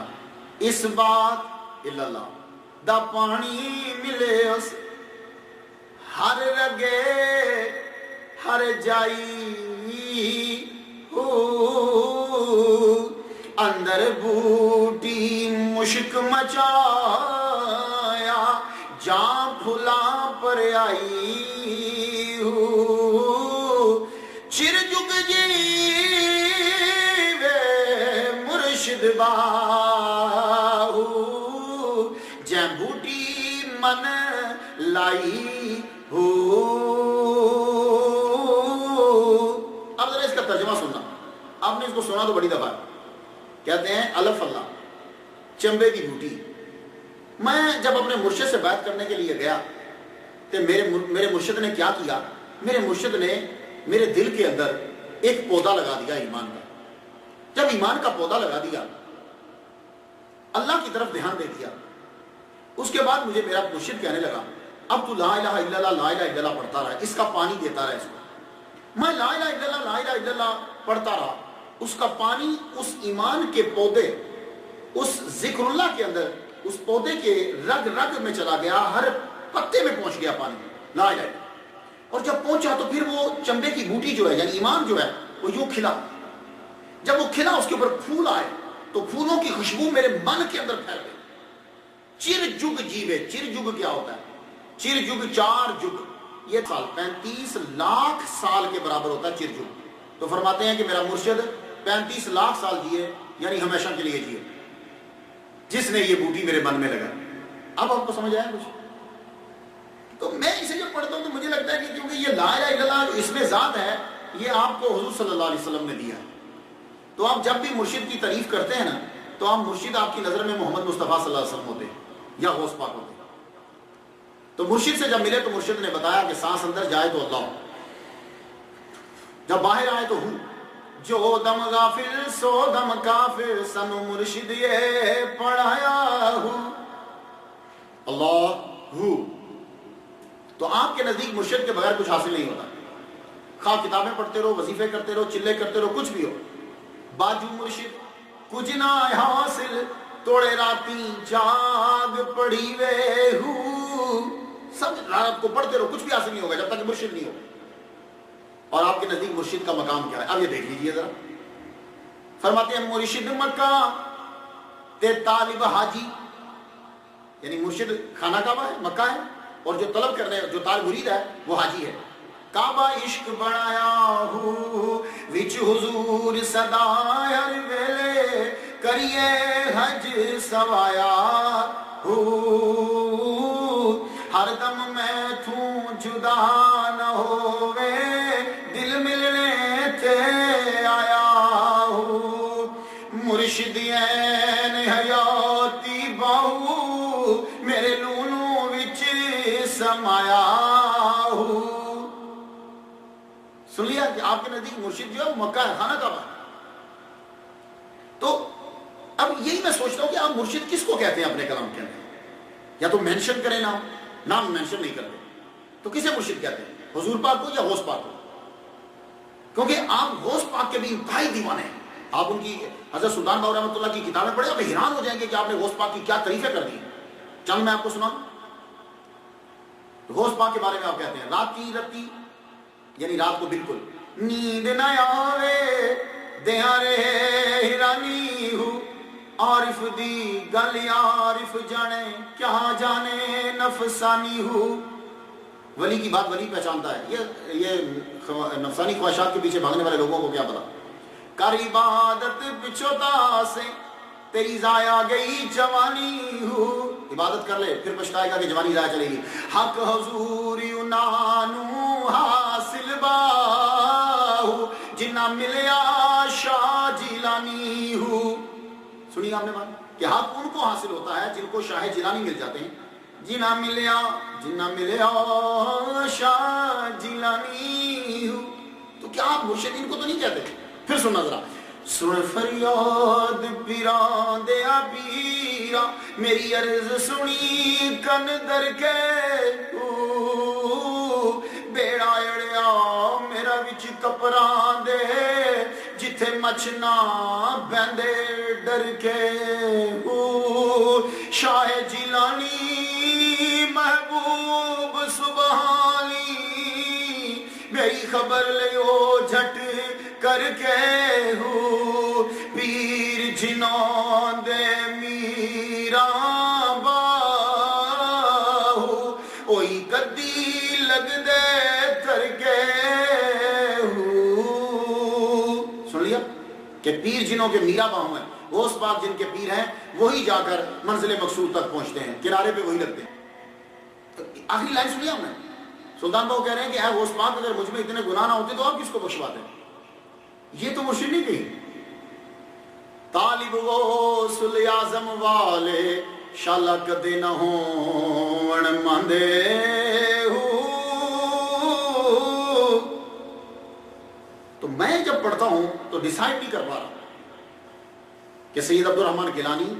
اس بات الا اللہ دا پانی ملے اس ہر رگے ہر جائی ہو اندر بوٹی مشک مچایا جاں پھلا پر آئی ہو چر جگ جیوے مرشد باہو جیں بوٹی من لائی ہو اب ذرا اس کا ترجمہ سننا آپ نے اس کو سنا تو بڑی دفعہ کہتے ہیں الف اللہ چنبے کی بوٹی میں جب اپنے مرشد سے بات کرنے کے لیے گیا تو میرے مرشد نے کیا کیا میرے مرشد نے میرے دل کے اندر ایک پودا لگا دیا ایمان کا جب ایمان کا پودا لگا دیا اللہ کی طرف دھیان دے دیا اس کے بعد مجھے میرا مرشد کہنے لگا اب تو لا الہ الا اللہ لا الہ الا اللہ پڑھتا رہا اس کا پانی دیتا رہا اس کو میں لا الہ الا اللہ لا الہ الا اللہ پڑھتا رہا اس کا پانی اس ایمان کے پودے اس ذکر اللہ کے اندر اس پودے کے رگ رگ میں چلا گیا ہر پتے میں پہنچ گیا پانی لا الہ الا اور جب پہنچا تو پھر وہ چنبے کی بوٹی جو ہے یعنی ایمان جو ہے وہ یوں کھلا جب وہ کھلا اس کے اوپر پھول آئے تو پھولوں کی خوشبو میرے من کے اندر پھیل گئی چر جگ جیوے چر جگ کیا ہوتا ہے چر جگ چار جگ یہ سال 35 لاکھ سال کے برابر ہوتا ہے چر جگ تو فرماتے ہیں کہ میرا مرشد 35 لاکھ سال جیے یعنی ہمیشہ کے لیے جیے جس نے یہ بوٹی میرے من میں لگا اب آپ کو سمجھ آیا کچھ تو میں اسے جب پڑھتا ہوں تو مجھے لگتا ہے کہ کیونکہ یہ لا الہ الا اللہ جو اس میں ذات ہے یہ آپ کو حضور صلی اللہ علیہ وسلم نے دیا تو آپ جب بھی مرشد کی تعریف کرتے ہیں نا تو آپ مرشد آپ کی نظر میں محمد مصطفیٰ صلی اللہ علیہ وسلم ہوتے یا غوث پاک ہوتے تو مرشد سے جب ملے تو مرشد نے بتایا کہ سانس اندر جائے تو اللہ جب باہر آئے تو ہوں جو دم غافل سو دم کافر سنو مرشد یہ پڑھایا ہوں اللہ ہو تو آپ کے نزدیک مرشد کے بغیر کچھ حاصل نہیں ہوتا خواہ کتابیں پڑھتے رہو وظیفے کرتے رہو چلے کرتے رہو کچھ بھی ہو باجو مرشد کچھ نہ حاصل توڑے راتی جاگ پڑھی وے ہو سب رات کو پڑھتے رہو کچھ بھی حاصل نہیں ہوگا جب تک مرشد نہیں ہو اور آپ کے نزدیک مرشد کا مقام کیا ہے اب یہ دیکھ لیجئے ذرا فرماتے ہیں مرشد مکہ تے طالب حاجی یعنی مرشد خانہ کعبہ ہے مکہ ہے اور جو طلب کرنے جو طالب مرید ہے وہ حاجی ہے کعبہ عشق بنایا ہو وچ حضور صدا ہر ویلے کریے حج سوایا ہو ہر دم میں تھوں جدا نہ ہووے دل ملنے تے آیا ہو مرشد این حیاتی باہو میرے لونوں وچ سمایا ہو سن لیا کہ آپ کے نزدیک مرشد جو ہے وہ مکہ ہے، خانہ کعبہ ہے. تو اب یہی میں سوچتا ہوں کہ آپ مرشد کس کو کہتے ہیں اپنے کلام کے اندر؟ یا تو مینشن کریں، نام مینشن نہیں کرتے تو کسے مرشد کہتے ہیں؟ حضور پاک کو یا غوث پاک کو؟ کیونکہ آپ غوث پاک کے بھی انتہائی دیوانے ہیں. آپ ان کی حضرت سلطان باہو رحمۃ اللہ کی کتابیں پڑھیں، آپ حیران ہو جائیں گے کہ آپ نے غوث پاک کی کیا تعریفیں کر دی ہیں. چند میں آپ کو سناؤں. غوث پاک کے بارے میں آپ کہتے ہیں راتی رتی، یعنی رات کو بالکل نیند نہ آوے دیاں رے ہیرانی ہوں، عارف دی گل عارف جانے کیا جانے نفسانی ہوں. ولی کی بات ولی پہچانتا ہے. یہ نفسانی خواہشات کے پیچھے بھاگنے والے لوگوں کو کیا پتا. کر عبادت پچھوتا سے تیری ضائع گئی جوانی ہو. عبادت کر لے پھر پچھتائے گا کہ جوانی ضائع چلے گی. حق حضور نانو حاصل باہو جنہ ملیا شاہ جیلانی ہو. سنی آپ نے بات کہ حق ان کو حاصل ہوتا ہے جن کو شاہ جیلانی مل جاتے ہیں. جنہ ملیا شاہ جیلانی ہو. تو کیا آپ مرشدین کو تو نہیں کہتے؟ پھر سننا ذرا. سن فریاد پیران دیا پیرا میری عرض سنی کن در کے بیڑا اڑیا میرا وچ کپران دے جتھے مچنا بندے ڈر کے. شاہ جیلانی محبوب سبحانی میری خبر لیو جھٹ کر کے ہو. پیر جنان دے میرا باہو اوئی گدی لگ دے تر کے ہو. سن لیا کہ پیر جنوں کے میرا باہو ہیں. غوث پاک جن کے پیر ہیں وہی جا کر منزل مقصود تک پہنچتے ہیں، کنارے پہ وہی لگتے ہیں. آخری لائن سنیا ہم نے. سلطان باہو کہہ رہے ہیں کہ اے غوث پاک اگر مجھ میں اتنے گناہ نہ ہوتے تو آپ کس کو بخشواتے ہیں؟ یہ تو مرشد نہیں کہی. طالب غوث الاعظم والے شالا کدے نہ ہون ماندے ہو. تو میں جب پڑھتا ہوں تو ڈیسائیڈ نہیں کر پا رہا کہ سید عبد الرحمن گیلانی،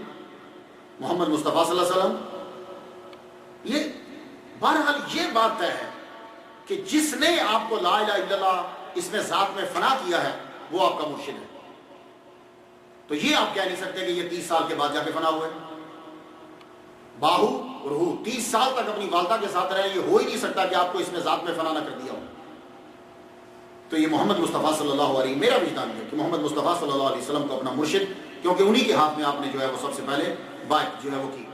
محمد مصطفیٰ صلی اللہ علیہ وسلم، یہ بہرحال یہ بات طے ہے کہ جس نے آپ کو لا الہ الا اللہ اس میں ذات میں فنا کیا ہے وہ آپ کا مرشد ہے. تو یہ آپ کہہ نہیں سکتے کہ یہ 30 سال کے بعد جا کے فنا ہوئے. باہو روح 30 سال تک اپنی والدہ کے ساتھ رہے، یہ ہو ہی نہیں سکتا کہ آپ کو اس میں ذات میں فنا نہ کر دیا ہو. تو یہ محمد مصطفیٰ صلی اللہ علیہ، میرا وجدان ہے کہ محمد مصطفیٰ صلی اللہ علیہ وسلم کو اپنا مرشد، کیونکہ انہی کے ہاتھ میں آپ نے جو ہے وہ سب سے پہلے بات جو ہے وہ کی.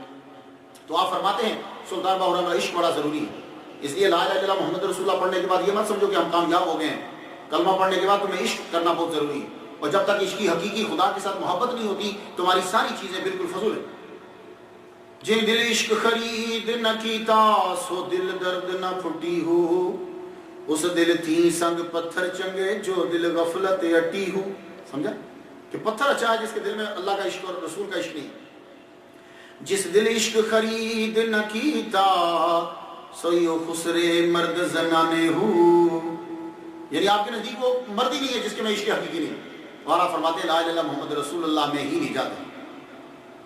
تو آپ فرماتے ہیں سلطان باہو رحمہ عشق بڑا ضروری ہے. اس لیے لا الہ الا اللہ محمد رسول اللہ پڑھنے کے بعد یہ مت سمجھو کہ ہم کامیاب ہو گئے ہیں. کلمہ پڑھنے کے بعد تمہیں عشق کرنا بہت ضروری ہے. اور جب تک عشق کی حقیقی خدا کے ساتھ محبت نہیں ہوتی تمہاری ساری چیزیں بالکل فضول ہیں. جن دل عشق خرید نہ کیتا سو دل درد نہ پھٹی ہو. اس دل تھی سنگ پتھر چنگے جو دل غفلت اٹی ہو. سمجھا کہ پتھر اچھا ہے جس کے دل میں اللہ کا عشق اور رسول کا عشق نہیں. جس دل عشق خرید نہ کیتا سویو خسرے مرد زنانے ہو. یعنی آپ کے نزدیک وہ مرد ہی نہیں ہے جس کے میں عشق حقیقی نہیں. اور آپ فرماتے ہیں لا الہ الا اللہ محمد رسول اللہ میں ہی نجات ہے.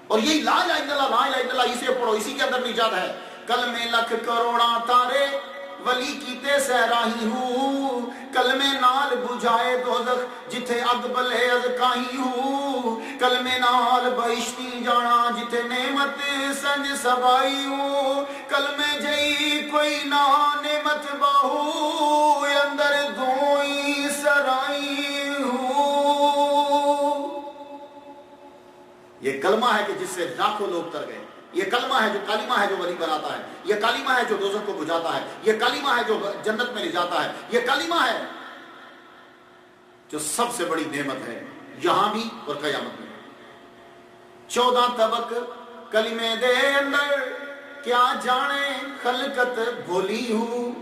اور یہی لا الہ الا اللہ، لا الہ الا اللہ اسے پڑھو، اسی کے اندر نجات ہے. کلمے لکھ کروڑا تارے ولی کیتے سہراہی ہوں. کلمے نال بجھائے دوزخ جتھے اگ بلے از کاہی ہوں. کلمے نال بہشتی جانا جتھے نعمت سنج سبائی ہوں. کلمے جئی کوئی نہ نعمت باہو اندر دھوئی سرائی ہوں. یہ کلمہ ہے کہ جس سے لاکھوں لوگ تر گئے. یہ کلمہ ہے جو کلمہ ہے جو ولی بناتا ہے. یہ کلمہ ہے جو دوزخ کو بجھاتا ہے. یہ کلمہ ہے جو جنت میں لے جاتا ہے. یہ کلمہ ہے جو سب سے بڑی نعمت ہے یہاں بھی اور قیامت میں. 14 طبق کلمے دے اندر کیا جانے خلقت بھولی ہوں.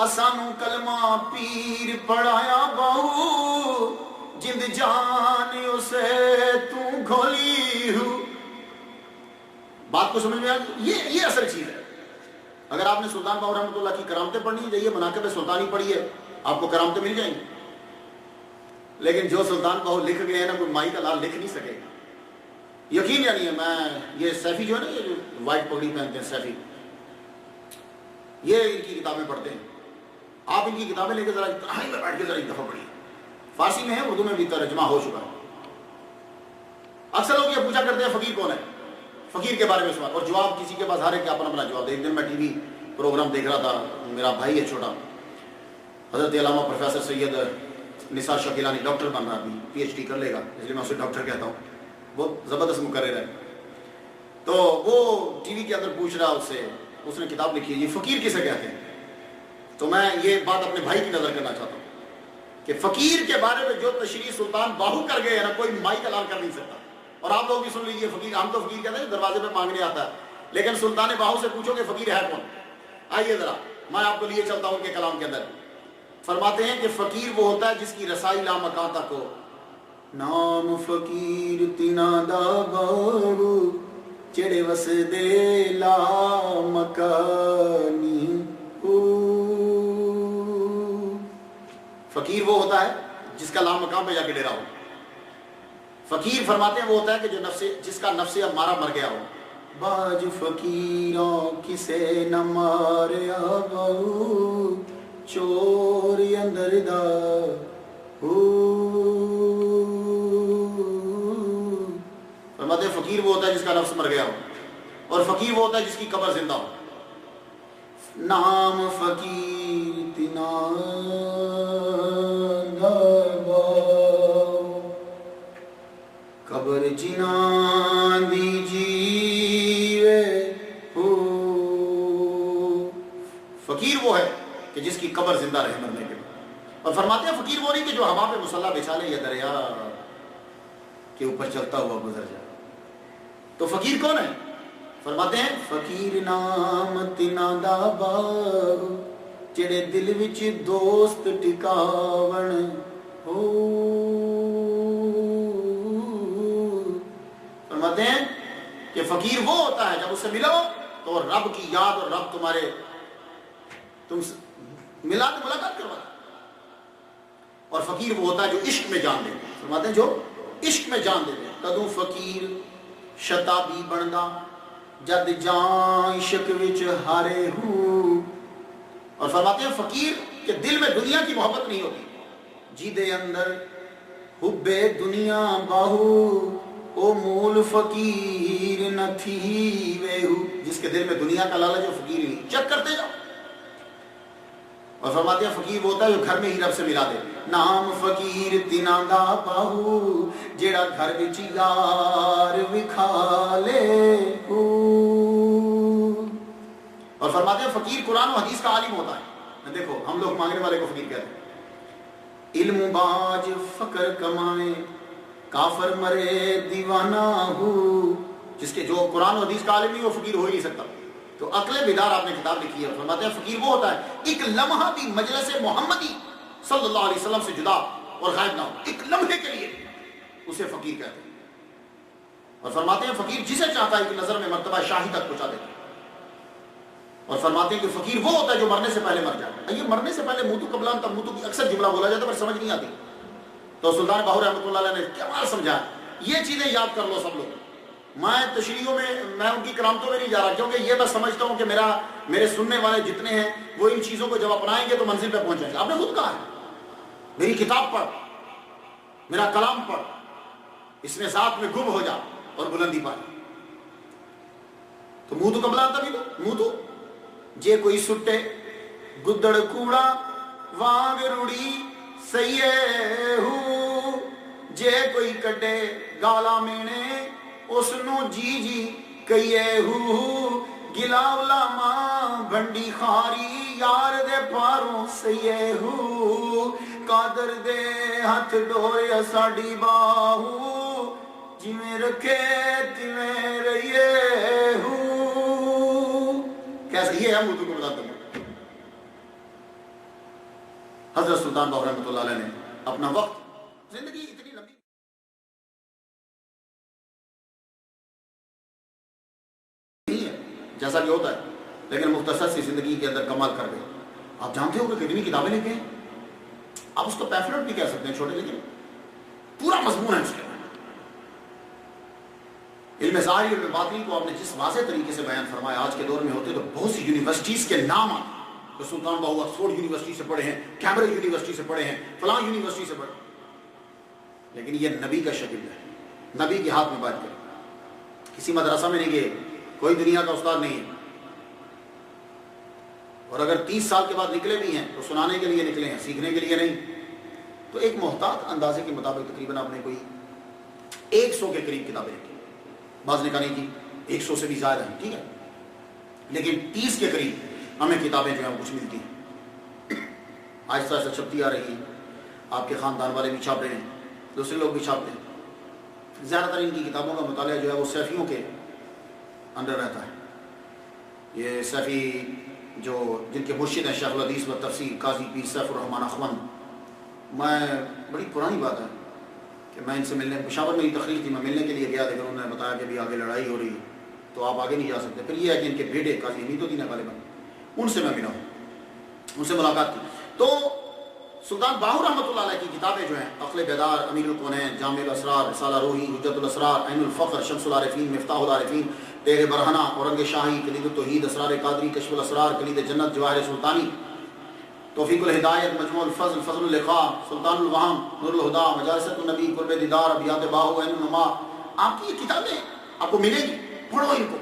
اسانو کلمہ پیر پڑھایا بہو جند جان اسے تو گھولی ہوں. بات کو سمجھ میں آ گئی؟ یہ اصل چیز ہے. اگر آپ نے سلطان باہو رحمۃ اللہ کی کرامتیں پڑھنی ہے، جائیے مناقب سلطانی پڑھیے، آپ کو کرامتیں مل جائیں گی. لیکن جو سلطان بہو لکھ گئے ہیں نا، کوئی مائی کا لال لکھ نہیں سکے گا. یقین جانیے، میں یہ سیفی جو ہے نا، یہ جو وائٹ پگڑی پہنتے ہیں سیفی، یہ ان کی کتابیں پڑھتے ہیں. آپ ان کی کتابیں لے کے ذرا تنہائی میں بیٹھ کے ذرا ایک دفعہ پڑھیے. فارسی میں ہے، اردو میں بھی ترجمہ ہو چکا ہے. اکثر لوگ یہ پوچھا کرتے ہیں فقیر کون ہے، فقیر کے بارے میں سوال اور جواب کسی کے پاس ہر ایک اپنا اپنا جواب دے. ایک دن میں ٹی وی پروگرام دیکھ رہا تھا، میرا بھائی ہے چھوٹا، حضرت علامہ پروفیسر سید نثار شاہ گیلانی، ڈاکٹر بن رہا، ابھی پی ایچ ڈی کر لے گا، اس لیے میں اسے ڈاکٹر کہتا ہوں، بہت زبردست مقرر ہے. تو وہ ٹی وی کے اندر پوچھ رہا اس سے، اس نے کتاب لکھی ہے یہ فقیر کسے کہتے ہیں. تو میں یہ بات اپنے بھائی کی نظر کرنا چاہتا ہوں کہ فقیر کے بارے میں جو تشریح سلطان باہو کر گئے ہیں نا، کوئی مائی کا لال کر نہیں سکتا. اور آپ لوگ بھی سن لیجیے، فقیر، ہم تو فقیر کہتے ہیں دروازے پہ مانگنے آتا ہے، لیکن سلطان باہو سے پوچھو کہ فقیر ہے کون. آئیے ذرا میں آپ کو لیے چلتا ہوں ان کے کلام کے اندر. فرماتے ہیں کہ فقیر وہ ہوتا ہے جس کی رسائی لامکان تک ہو. نام فقیر تینا دا باہو چڑے وس دے لامکانی. فقیر وہ ہوتا ہے جس کا لامکان پہ جا کے ڈیرا ہو. فقیر فرماتے ہیں وہ ہوتا ہے کہ جس کا نفس امارہ مر گیا ہو. باج فقیروں کسے نہ ماریا بہو چور اندر دا ہو. فرماتے ہیں فقیر وہ ہوتا ہے جس کا نفس مر گیا ہو، اور فقیر وہ ہوتا ہے جس کی قبر زندہ ہو. نام فقیر تینا قبر جنان دی جیوے ہو. فقیر وہ ہے کہ جس کی قبر زندہ رہے مرنے کے بعد. اور فرماتے ہیں فقیر وہ نہیں کہ جو ہوا پہ مصلح بچھا لے یا دریا کے اوپر چلتا ہوا گزر جائے. تو فقیر کون ہے؟ فرماتے ہیں فقیر نام تینا دا باہو جڑے دل وچ دوست ٹکاون ہو. فرماتے ہیں کہ فقیر وہ ہوتا ہے جب اس سے ملو تو رب کی یاد اور رب تمہارے تم ملا تو ملاقات کروا. اور فقیر وہ ہوتا ہے جو عشق میں جان دے. فرماتے ہیں جو عشق میں جان دے. کدوں فقیر شتابی بندا جد جان عشق وچ ہارے ہو. اور فرماتے ہیں فقیر کہ دل میں دنیا کی محبت نہیں ہوتی. جی دے اندر حب دنیا باہو او مول فقیر نہ تھی ویہو. جس کے دل میں دنیا کا لالچ جو فقیر ہی نہیں. چیک کرتے جاؤ. اور فرماتے ہیں فقیر وہ ہوتا ہے جو گھر میں ہی رب سے ملا دے. نام فقیر تینا دا باہو جیڑا گھر وچ یار وکھا لے ہو. اور فرماتے ہیں فقیر قرآن و حدیث کا عالم ہوتا ہے. دیکھو ہم لوگ مانگنے والے کو فقیر کہتے ہیں. علم باج فقر کمائے کافر مرے دیوانہ ہو. جس کے جو قرآن و حدیث کا عالم نہیں وہ فقیر ہو ہی نہیں سکتا. تو عقل بیدار آپ نے کتاب لکھی ہے. فرماتے ہیں فقیر وہ ہوتا ہے ایک لمحہ بھی مجلس محمدی صلی اللہ علیہ وسلم سے جدا اور غائب نہ ہو. ایک لمحے کے لیے اسے فقیر کہتے ہیں. اور فرماتے ہیں فقیر جسے چاہتا ہے کہ نظر میں مرتبہ شاہی تک پہنچا دیتا ہے. اور فرماتے ہیں کہ فقیر وہ ہوتا ہے جو مرنے سے پہلے مر جائے. یہ مرنے سے پہلے موتو قبلان تب موتو کی اکثر جملہ بولا جاتا ہے پر سمجھ نہیں آتی. تو سلطان باہو رحمۃ اللہ علیہ نے کیا سمجھا. یہ چیزیں یاد کر لو سب لوگ. میں تشریحوں میں ان کی کرامتوں میں نہیں جا رہا کیونکہ یہ میں سمجھتا ہوں کہ میرے سننے والے جتنے ہیں وہ ان چیزوں کو جب اپنائیں گے تو منزل پہ پہنچیں گے. آپ نے خود کہا ہے میری کتاب پڑھ، میرا کلام پڑھ، اس میں ذات میں گم ہو جا اور بلندی پا. تو منہ تو قبلہ آتا بھی تو منہ تو جے کوئی سٹے گدڑ کوڑا وانگ روڑی سیے ہو. جے کوئی کڈے گالا مینے اس نو جی جی کئیے ہو. گلا علماء بنڈی خاری یار دے پاروں سیے ہو. قادر دے ہاتھ ڈوریا ساڑی باہو جویں رکھے تیویں رہیے ہو. کیسے یہ ہے مردوں کو بتاتا ہوں. حضرت سلطان باہو رحمۃ اللہ علیہ نے اپنا وقت زندگی اتنی لمبی نہیں ہے جیسا کہ ہوتا ہے لیکن مختصر سی زندگی کے اندر کمال کر گئے. آپ جانتے ہو کہ کتنی کتابیں لکھے ہیں. آپ اس کو پیفلٹ بھی کہہ سکتے ہیں چھوٹے لیکن پورا مضمون ہے اس کے اندر۔ علم ظاہری علم باطنی کو آپ نے جس واضح طریقے سے بیان فرمایا، آج کے دور میں ہوتے تو بہت سی یونیورسٹیز کے نام آتے، تو سلطان باہو آکسفورڈ یونیورسٹی سے پڑھے ہیں، کیمبرج یونیورسٹی سے پڑھے ہیں، فلاں یونیورسٹی سے پڑھے، لیکن یہ نبی کا شکل ہے، نبی کے ہاتھ میں بات کرے، کسی مدرسہ میں نہیں گئے، کوئی دنیا کا استاد نہیں ہے، اور اگر 30 سال کے بعد نکلے بھی ہیں تو سنانے کے لیے نکلے ہیں، سیکھنے کے لیے نہیں۔ تو ایک محتاط اندازے کے مطابق تقریباً آپ نے کوئی 100 کے قریب کتابیں لکھی، بعض نے کہا نہیں کی 100 سے بھی زیادہ ہیں، ٹھیک ہے، لیکن 30 کے قریب ہمیں کتابیں جو ہیں کچھ ملتی ہیں، آہستہ آہستہ چھپتی آ رہی ہیں، آپ کے خاندان والے بھی چھاپ رہے ہیں، دوسرے لوگ بھی چھاپتے ہیں۔ زیادہ تر ان کی کتابوں کا مطالعہ جو ہے وہ سیفیوں کے اندر رہتا ہے۔ یہ سیفی جو جن کے مرشد ہیں شیخ الحدیث و تفسیر قاضی پیر سیف الرحمن اخوند، میں بڑی پرانی بات ہے کہ میں ان سے ملنے، پشاور میں ہی تقریر تھی، میں ملنے کے لیے گیا، لیکن انہوں نے بتایا کہ ابھی آگے لڑائی ہو رہی ہے تو آپ آگے نہیں جا سکتے۔ پھر یہ ہے کہ ان کے بیٹے قاضی حمید الدین غالباً، ان سے میں ملا ہوں، ان سے ملاقات کی۔ تو سلطان باہو رحمۃ اللہ علیہ کی کتابیں جو ہیں، عقل بیدار، امیر الکونین، جامع الاسرار، رسالہ روحی، حجت الاسرار، عین الفقر، شمس العارفین، مفتاح العارفین، تیر برہنہ، اورنگ شاہی، کلید التوحید، اسرار قادری، کشف الاسرار، کلید جنت، جواہر سلطانی، توفیق الہدایت، مجموع الفضل، فضل اللقاء، سلطان الوہم، نور الہدا، مجالست النبی، قرب دیدار، ابیات باہو، عین النما۔ آپ کی یہ کتابیں آپ کو ملے گی، پڑھو ان کو۔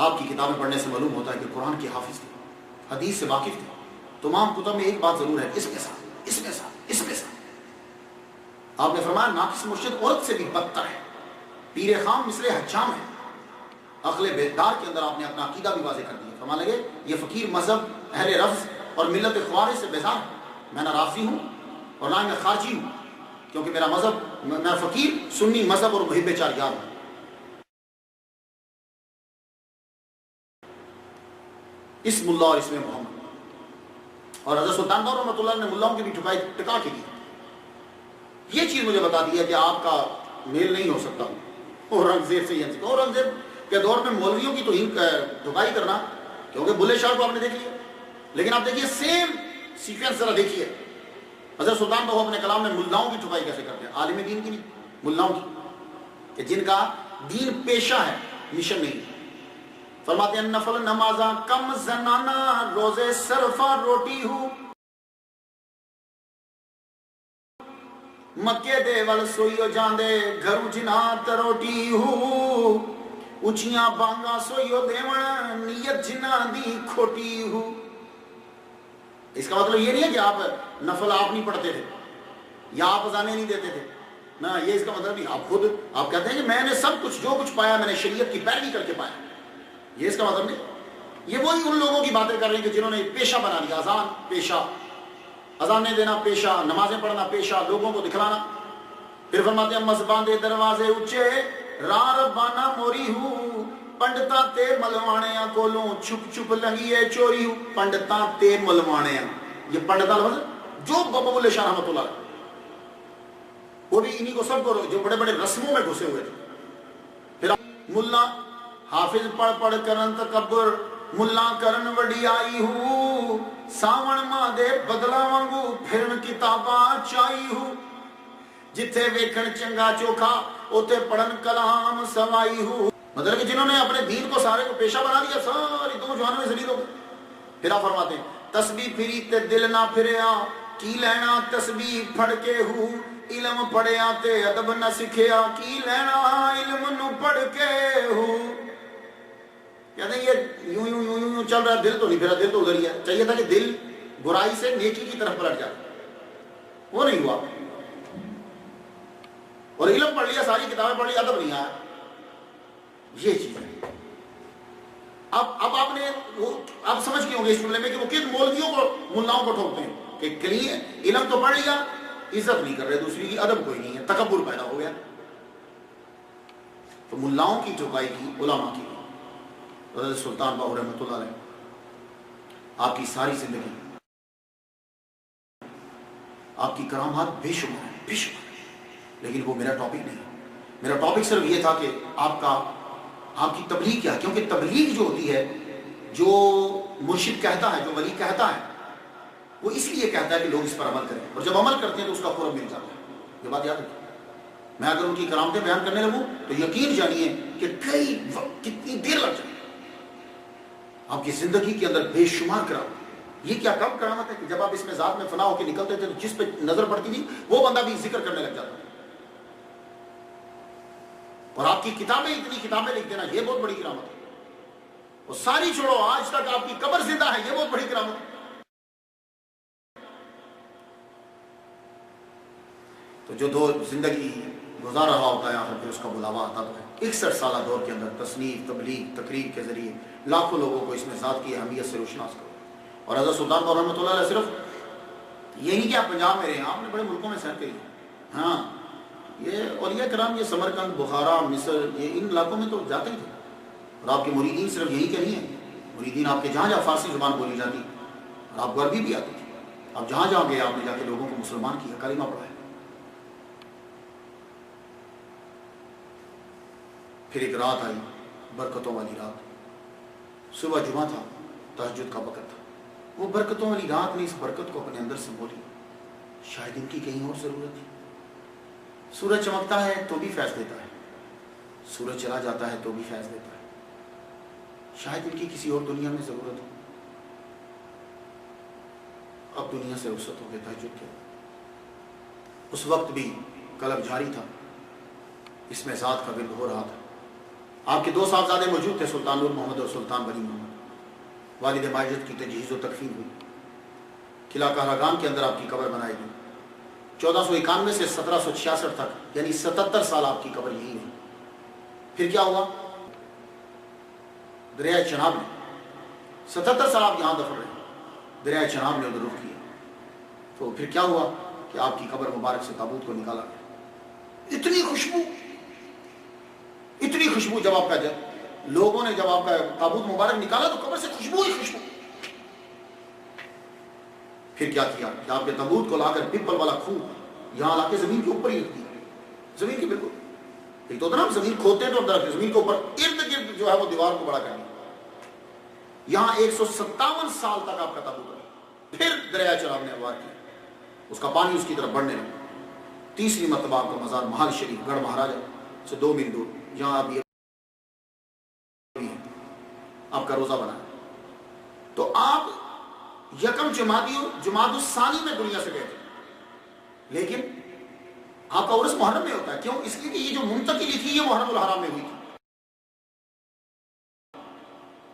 آپ کی کتابیں پڑھنے سے معلوم ہوتا ہے کہ قرآن کے حافظ تھے، حدیث سے واقف تھے۔ تمام کتب میں ایک بات ضرور ہے، اس میں ساتھ آپ نے فرمایا ناقص مرشد عورت سے بھی بدتر ہے، پیر خام مثل حجام ہے۔ عقل بیدار کے اندر آپ نے اپنا عقیدہ بھی واضح کر دیا، فرمانے لگے یہ فقیر مذہب اہل رفض اور ملت خوارج سے بیزار ہے، میں نہ رافضی ہوں اور نہ میں خارجی ہوں، کیونکہ میرا مذہب، میں فقیر سنی مذہب اور محب چار یار ہوں۔ اسم اللہ اور اسم محمد، اور حضرت سلطان باہو رحمۃ اللہ نے ملاؤں کی بھی ٹکا کے کی۔ یہ چیز مجھے بتا دی ہے کہ آپ کا میل نہیں ہو سکتا اورنگزیب سے، اورنگزیب کے دور میں مولویوں کی توہین ٹھکائی کرنا، کیونکہ بلے شاہ کو آپ نے دیکھ لیا، لیکن آپ دیکھیے سیم سیکوینس ذرا دیکھیے، حضرت سلطان باہو اپنے کلام میں ملاؤں کی ٹھکائی کیسے کرتے ہیں، عالم دین کی نہیں، ملاؤں کی، کہ جن کا دین پیشہ ہے، مشن نہیں۔ فرماتے ہیں نفل نمازاں کم زنانا، روزے صرفہ روٹی ہوں، مکے دے ول سوئیو جاندے گھرو جنا تروٹی ہو، اچھیاں بانگا سوئیو دیون نیت جنا دی کھوٹی ہو۔ اس کا مطلب یہ نہیں ہے کہ آپ نفل آپ نہیں پڑھتے تھے یا آپ اذانیں نہیں دیتے تھے، نہ، یہ اس کا مطلب نہیں۔ آپ خود آپ کہتے ہیں کہ میں نے سب کچھ جو کچھ پایا میں نے شریعت کی پیروی کر کے پایا، یہ اس کا مطلب نہیں۔ یہ وہی ان لوگوں کی باتیں کر رہے ہیں کہ جنہوں نے پیشہ بنا لیا، اذان پیشہ، اذانیں دینا پیشہ، نمازیں پڑھنا پیشہ، لوگوں کو دکھلانا۔ پھر فرماتے ہیں مذہباں دے دروازے اچے، راہ ربانہ موری ہوں، پنڈتاں تے ملوانیاں کولوں چھپ چھپ لنگیے چوری ہوں۔ پنڈتاں تے ملوانیاں، یہ پنڈتاں لفظ جو بابا بلے شاہ رحمۃ اللہ، وہ بھی انہی کو سب کو جو بڑے بڑے رسموں میں گھسے ہوئے تھے۔ پھر ملا حافظ پڑھ پڑھ کرن تکبر، ملا کرن وڈی آئی ہوں، ساون ماں دے بدلا وانگو پھرن کتاباں چائی ہوں، جتھے ویکھن چنگا چوکھا اوتے پڑھن کلام سوائی ہوں۔ مطلب کہ جنہوں نے اپنے دین کو سارے کو پیشہ بنا لیا، ساری دو جہانوں میں ذلیل ہو گئے۔ پھر آپ فرماتے ہیں تسبیح پھری تے دل نہ پھریا، کی لینا تسبیح پھڑ کے ہو، علم پڑھیا تے ادب نہ سکھیا، کی لینا علم نو پڑھ کے ہو۔ کہتے ہیں یہ یوں یوں یوں یوں چل رہا ہے، دل تو نہیں پھرا، دل تو ادھر ہی ہے۔ چاہیے تھا کہ دل برائی سے نیکی کی طرف پلٹ جائے، وہ نہیں ہوا۔ اور علم پڑھ لیا، ساری کتابیں پڑھ لی، ادب نہیں آیا۔ یہ چیز ہے۔ اب آپ نے آپ سمجھ گئے ہوں گے اس جملے میں کہ وہ کن مولویوں کو، ملاؤں کو ٹھوکتے ہیں کہ کلیے علم تو پڑھ لیا، عزت نہیں کر رہے دوسری کی، ادب کوئی نہیں ہے، تکبر پیدا ہو گیا۔ تو ملاؤں کی ٹھکائی کی، علماء کی۔ حضرت سلطان باہو رحمۃ اللہ علیہ، آپ کی ساری زندگی، آپ کی کرامات بے شمار ہیں، بے شمار ہیں، لیکن وہ میرا ٹاپک نہیں۔ میرا ٹاپک صرف یہ تھا کہ آپ کی تبلیغ کیا ہے، کیونکہ تبلیغ جو ہوتی ہے، جو مرشد کہتا ہے، جو ولی کہتا ہے، وہ اس لیے کہتا ہے کہ لوگ اس پر عمل کریں، اور جب عمل کرتے ہیں تو اس کا قرب مل جاتا ہے۔ یہ بات یاد رکھیں، میں اگر ان کی کرامتیں بیان کرنے لگوں تو یقین جانیے کہ کئی وقت کتنی دیر لگ جائے۔ آپ کی زندگی کے اندر بے شمار کرامت۔ یہ کیا کم کرامت ہے کہ جب آپ اس میں ذات میں فنا ہو کے نکلتے تھے تو جس پہ نظر پڑتی تھی وہ بندہ بھی ذکر کرنے لگ جاتا، اور آپ کی کتابیں اتنی کتابیں لکھ دینا، یہ بہت بڑی کرامت ہے۔ اور ساری چھوڑو، آج تک آپ کی قبر زندہ ہے، یہ بہت بڑی کرامت ہے۔ تو جو دور زندگی گزار رہا ہوتا ہے آخر پھر اس کا بلاوا آتا تو ہے۔ 61 سالہ دور کے اندر تصنیف، تبلیغ، تقریر کے ذریعے لاکھوں لوگوں کو اس میں ذات کی اہمیت سے روشناس کرو۔ اور حضرت سلطان باہو رحمۃ اللہ علیہ صرف یہ نہیں کہ آپ پنجاب میں رہے ہیں، آپ نے بڑے ملکوں میں سیر کی ہے۔ ہاں، یہ اولیاء کرام یہ سمرقند، بخارا، مصر، یہ ان علاقوں میں تو جاتے ہی تھے، اور آپ کے مریدین صرف یہی کے نہیں ہیں، مریدین آپ کے جہاں جہاں فارسی زبان بولی جاتی اور آپ کو عربی بھی آتی تھی، آپ جہاں جہاں گئے آپ نے جا کے لوگوں کو مسلمان کیا، کلمہ پڑھایا۔ پھر ایک رات آئی، برکتوں والی رات، صبح جمعہ تھا، تہجد کا وقت تھا۔ وہ برکتوں والی رات نے اس برکت کو اپنے اندر سنبھولی، شاید ان کی کہیں اور ضرورت تھی۔ سورج چمکتا ہے تو بھی فیض دیتا ہے، سورج چلا جاتا ہے تو بھی فیض دیتا ہے، شاید ان کی کسی اور دنیا میں ضرورت ہو۔ اب دنیا سے رخصت ہو گئے تہجد کے، اس وقت بھی قلب جاری تھا، اس میں ذات کا ورد ہو رہا تھا۔ آپ کے 2 صاحبزادے موجود تھے، سلطان نور محمد اور سلطان بلی محمد۔ والد ماجد کی تجہیز و تکفین ہوئی، قلعہ کہراگان کے اندر آپ کی قبر بنائی گئی۔ 1491 سے 1766 تک، یعنی 77 سال آپ کی قبر یہی ہے۔ پھر کیا ہوا؟ دریائے چناب نے 77 سال آپ یہاں دفن رہے، دریائے چناب نے ادھر رخ کیا، تو پھر کیا ہوا کہ آپ کی قبر مبارک سے تابوت کو نکالا گیا۔ اتنی خوشبو جب آپ کا لوگوں نے جب آپ کا تابوت مبارک نکالا تو قبر سے خوشبو ہی خوشبو۔ پھر کیا کیا کہ آپ کے تابوت کو لا کر پیپل والا کھوہ یہاں لا کے زمین کے اوپر ہی رکھ دیا، زمین کے بالکل، ایک تو نا زمین کھوتے تو اندر رکھتے، زمین کے اوپر ارد گرد جو ہے وہ دیوار کو بڑا کر دیا۔ یہاں 157 سال تک آپ کا تابوت رہا۔ پھر دریائے چناب نے انوار کیا، اس کا پانی اس کی طرف بڑھنے لگا۔ تیسری مرتبہ آپ کا مزار محل شریف گڑھ مہاراجہ سے 2 میل دور، جہاں آپ آپ کا روزہ بنا، تو آپ یکم جمادی الثانی میں دنیا سے گئے تھے، لیکن آپ کا عرس محرم میں ہوتا ہے۔ کیوں؟ اس لیے کہ یہ جو منتقلی تھی یہ محرم الحرام میں ہوئی تھی۔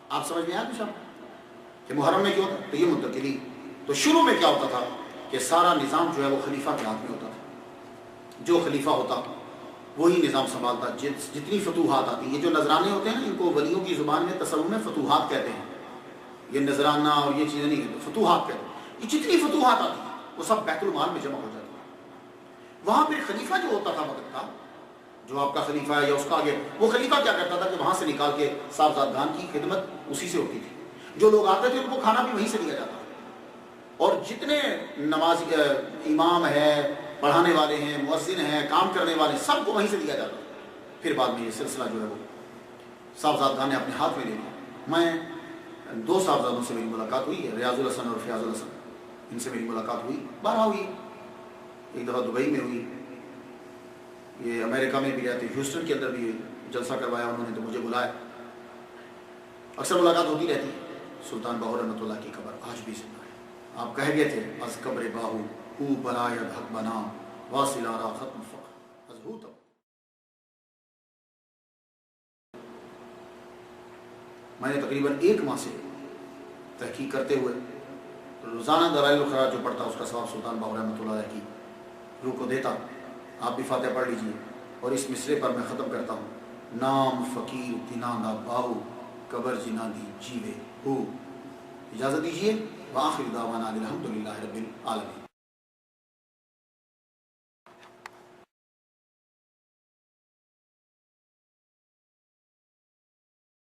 آپ سمجھ میں آیا کچھ کہ محرم میں کیوں ہوتا ہے؟ تو یہ منتقلی، تو شروع میں کیا ہوتا تھا کہ سارا نظام جو ہے وہ خلیفہ کے ہاتھ میں ہوتا تھا، جو خلیفہ ہوتا وہی نظام سنبھالتا، جتنی فتوحات آتی، یہ جو نذرانے ہوتے ہیں ان کو ولیوں کی زبان میں تصوف میں فتوحات کہتے ہیں، یہ نذرانہ اور یہ چیزیں نہیں کہتے، فتوحات کہتے ہیں۔ یہ جتنی فتوحات آتی ہیں وہ سب بیت المال میں جمع ہو جاتی ہے۔ وہاں پھر خلیفہ جو ہوتا تھا وقت کا، جو آپ کا خلیفہ ہے یا اس کا آگے، وہ خلیفہ کیا کرتا تھا کہ وہاں سے نکال کے صاحبزادگان کی خدمت اسی سے ہوتی تھی، جو لوگ آتے تھے ان کو کھانا بھی وہیں سے دیا جاتا تھا، اور جتنے نماز امام ہے، پڑھانے والے ہیں، مؤذن ہیں، کام کرنے والے ہیں، سب کو وہیں سے دیا جاتا تھا۔ پھر بعد میں یہ سلسلہ جو ہے وہ صاحبزادگان نے اپنے ہاتھ میں لے لیا۔ میں 2 صاحبزادوں سے میری ملاقات ہوئی ہے، ریاض الحسن اور فیاض الحسن، ان سے میری ملاقات ہوئی، 12 ہوئی، ایک دفعہ دبئی میں ہوئی، یہ امریکہ میں بھی رہتے، ہیوسٹن کے اندر بھی ہوئی، جلسہ کروایا انہوں نے تو مجھے بلایا، اکثر ملاقات ہوتی رہتی۔ سلطان باہو رحمۃ اللہ کی قبر آج بھی زندہ ہے۔ آپ کہہ گئے تھے از قبر باہو او بلاید حق بنا واصل آرا ختم فقر از ہو تب۔ میں نے تقریباً 1 ماہ سے تحقیق کرتے ہوئے روزانہ دلائل الخراج جو پڑھتا اس کا ثواب سلطان باہو رحمۃ اللہ علیہ کی روح کو دیتا۔ آپ بھی فاتحہ پڑھ لیجئے، اور اس مصرے پر میں ختم کرتا ہوں، نام فقیر دیناندا باہو قبر جنا دی جیوے ہو۔ اجازت دیجئے، وآخر دعوانا الحمدللہ رب العالمین۔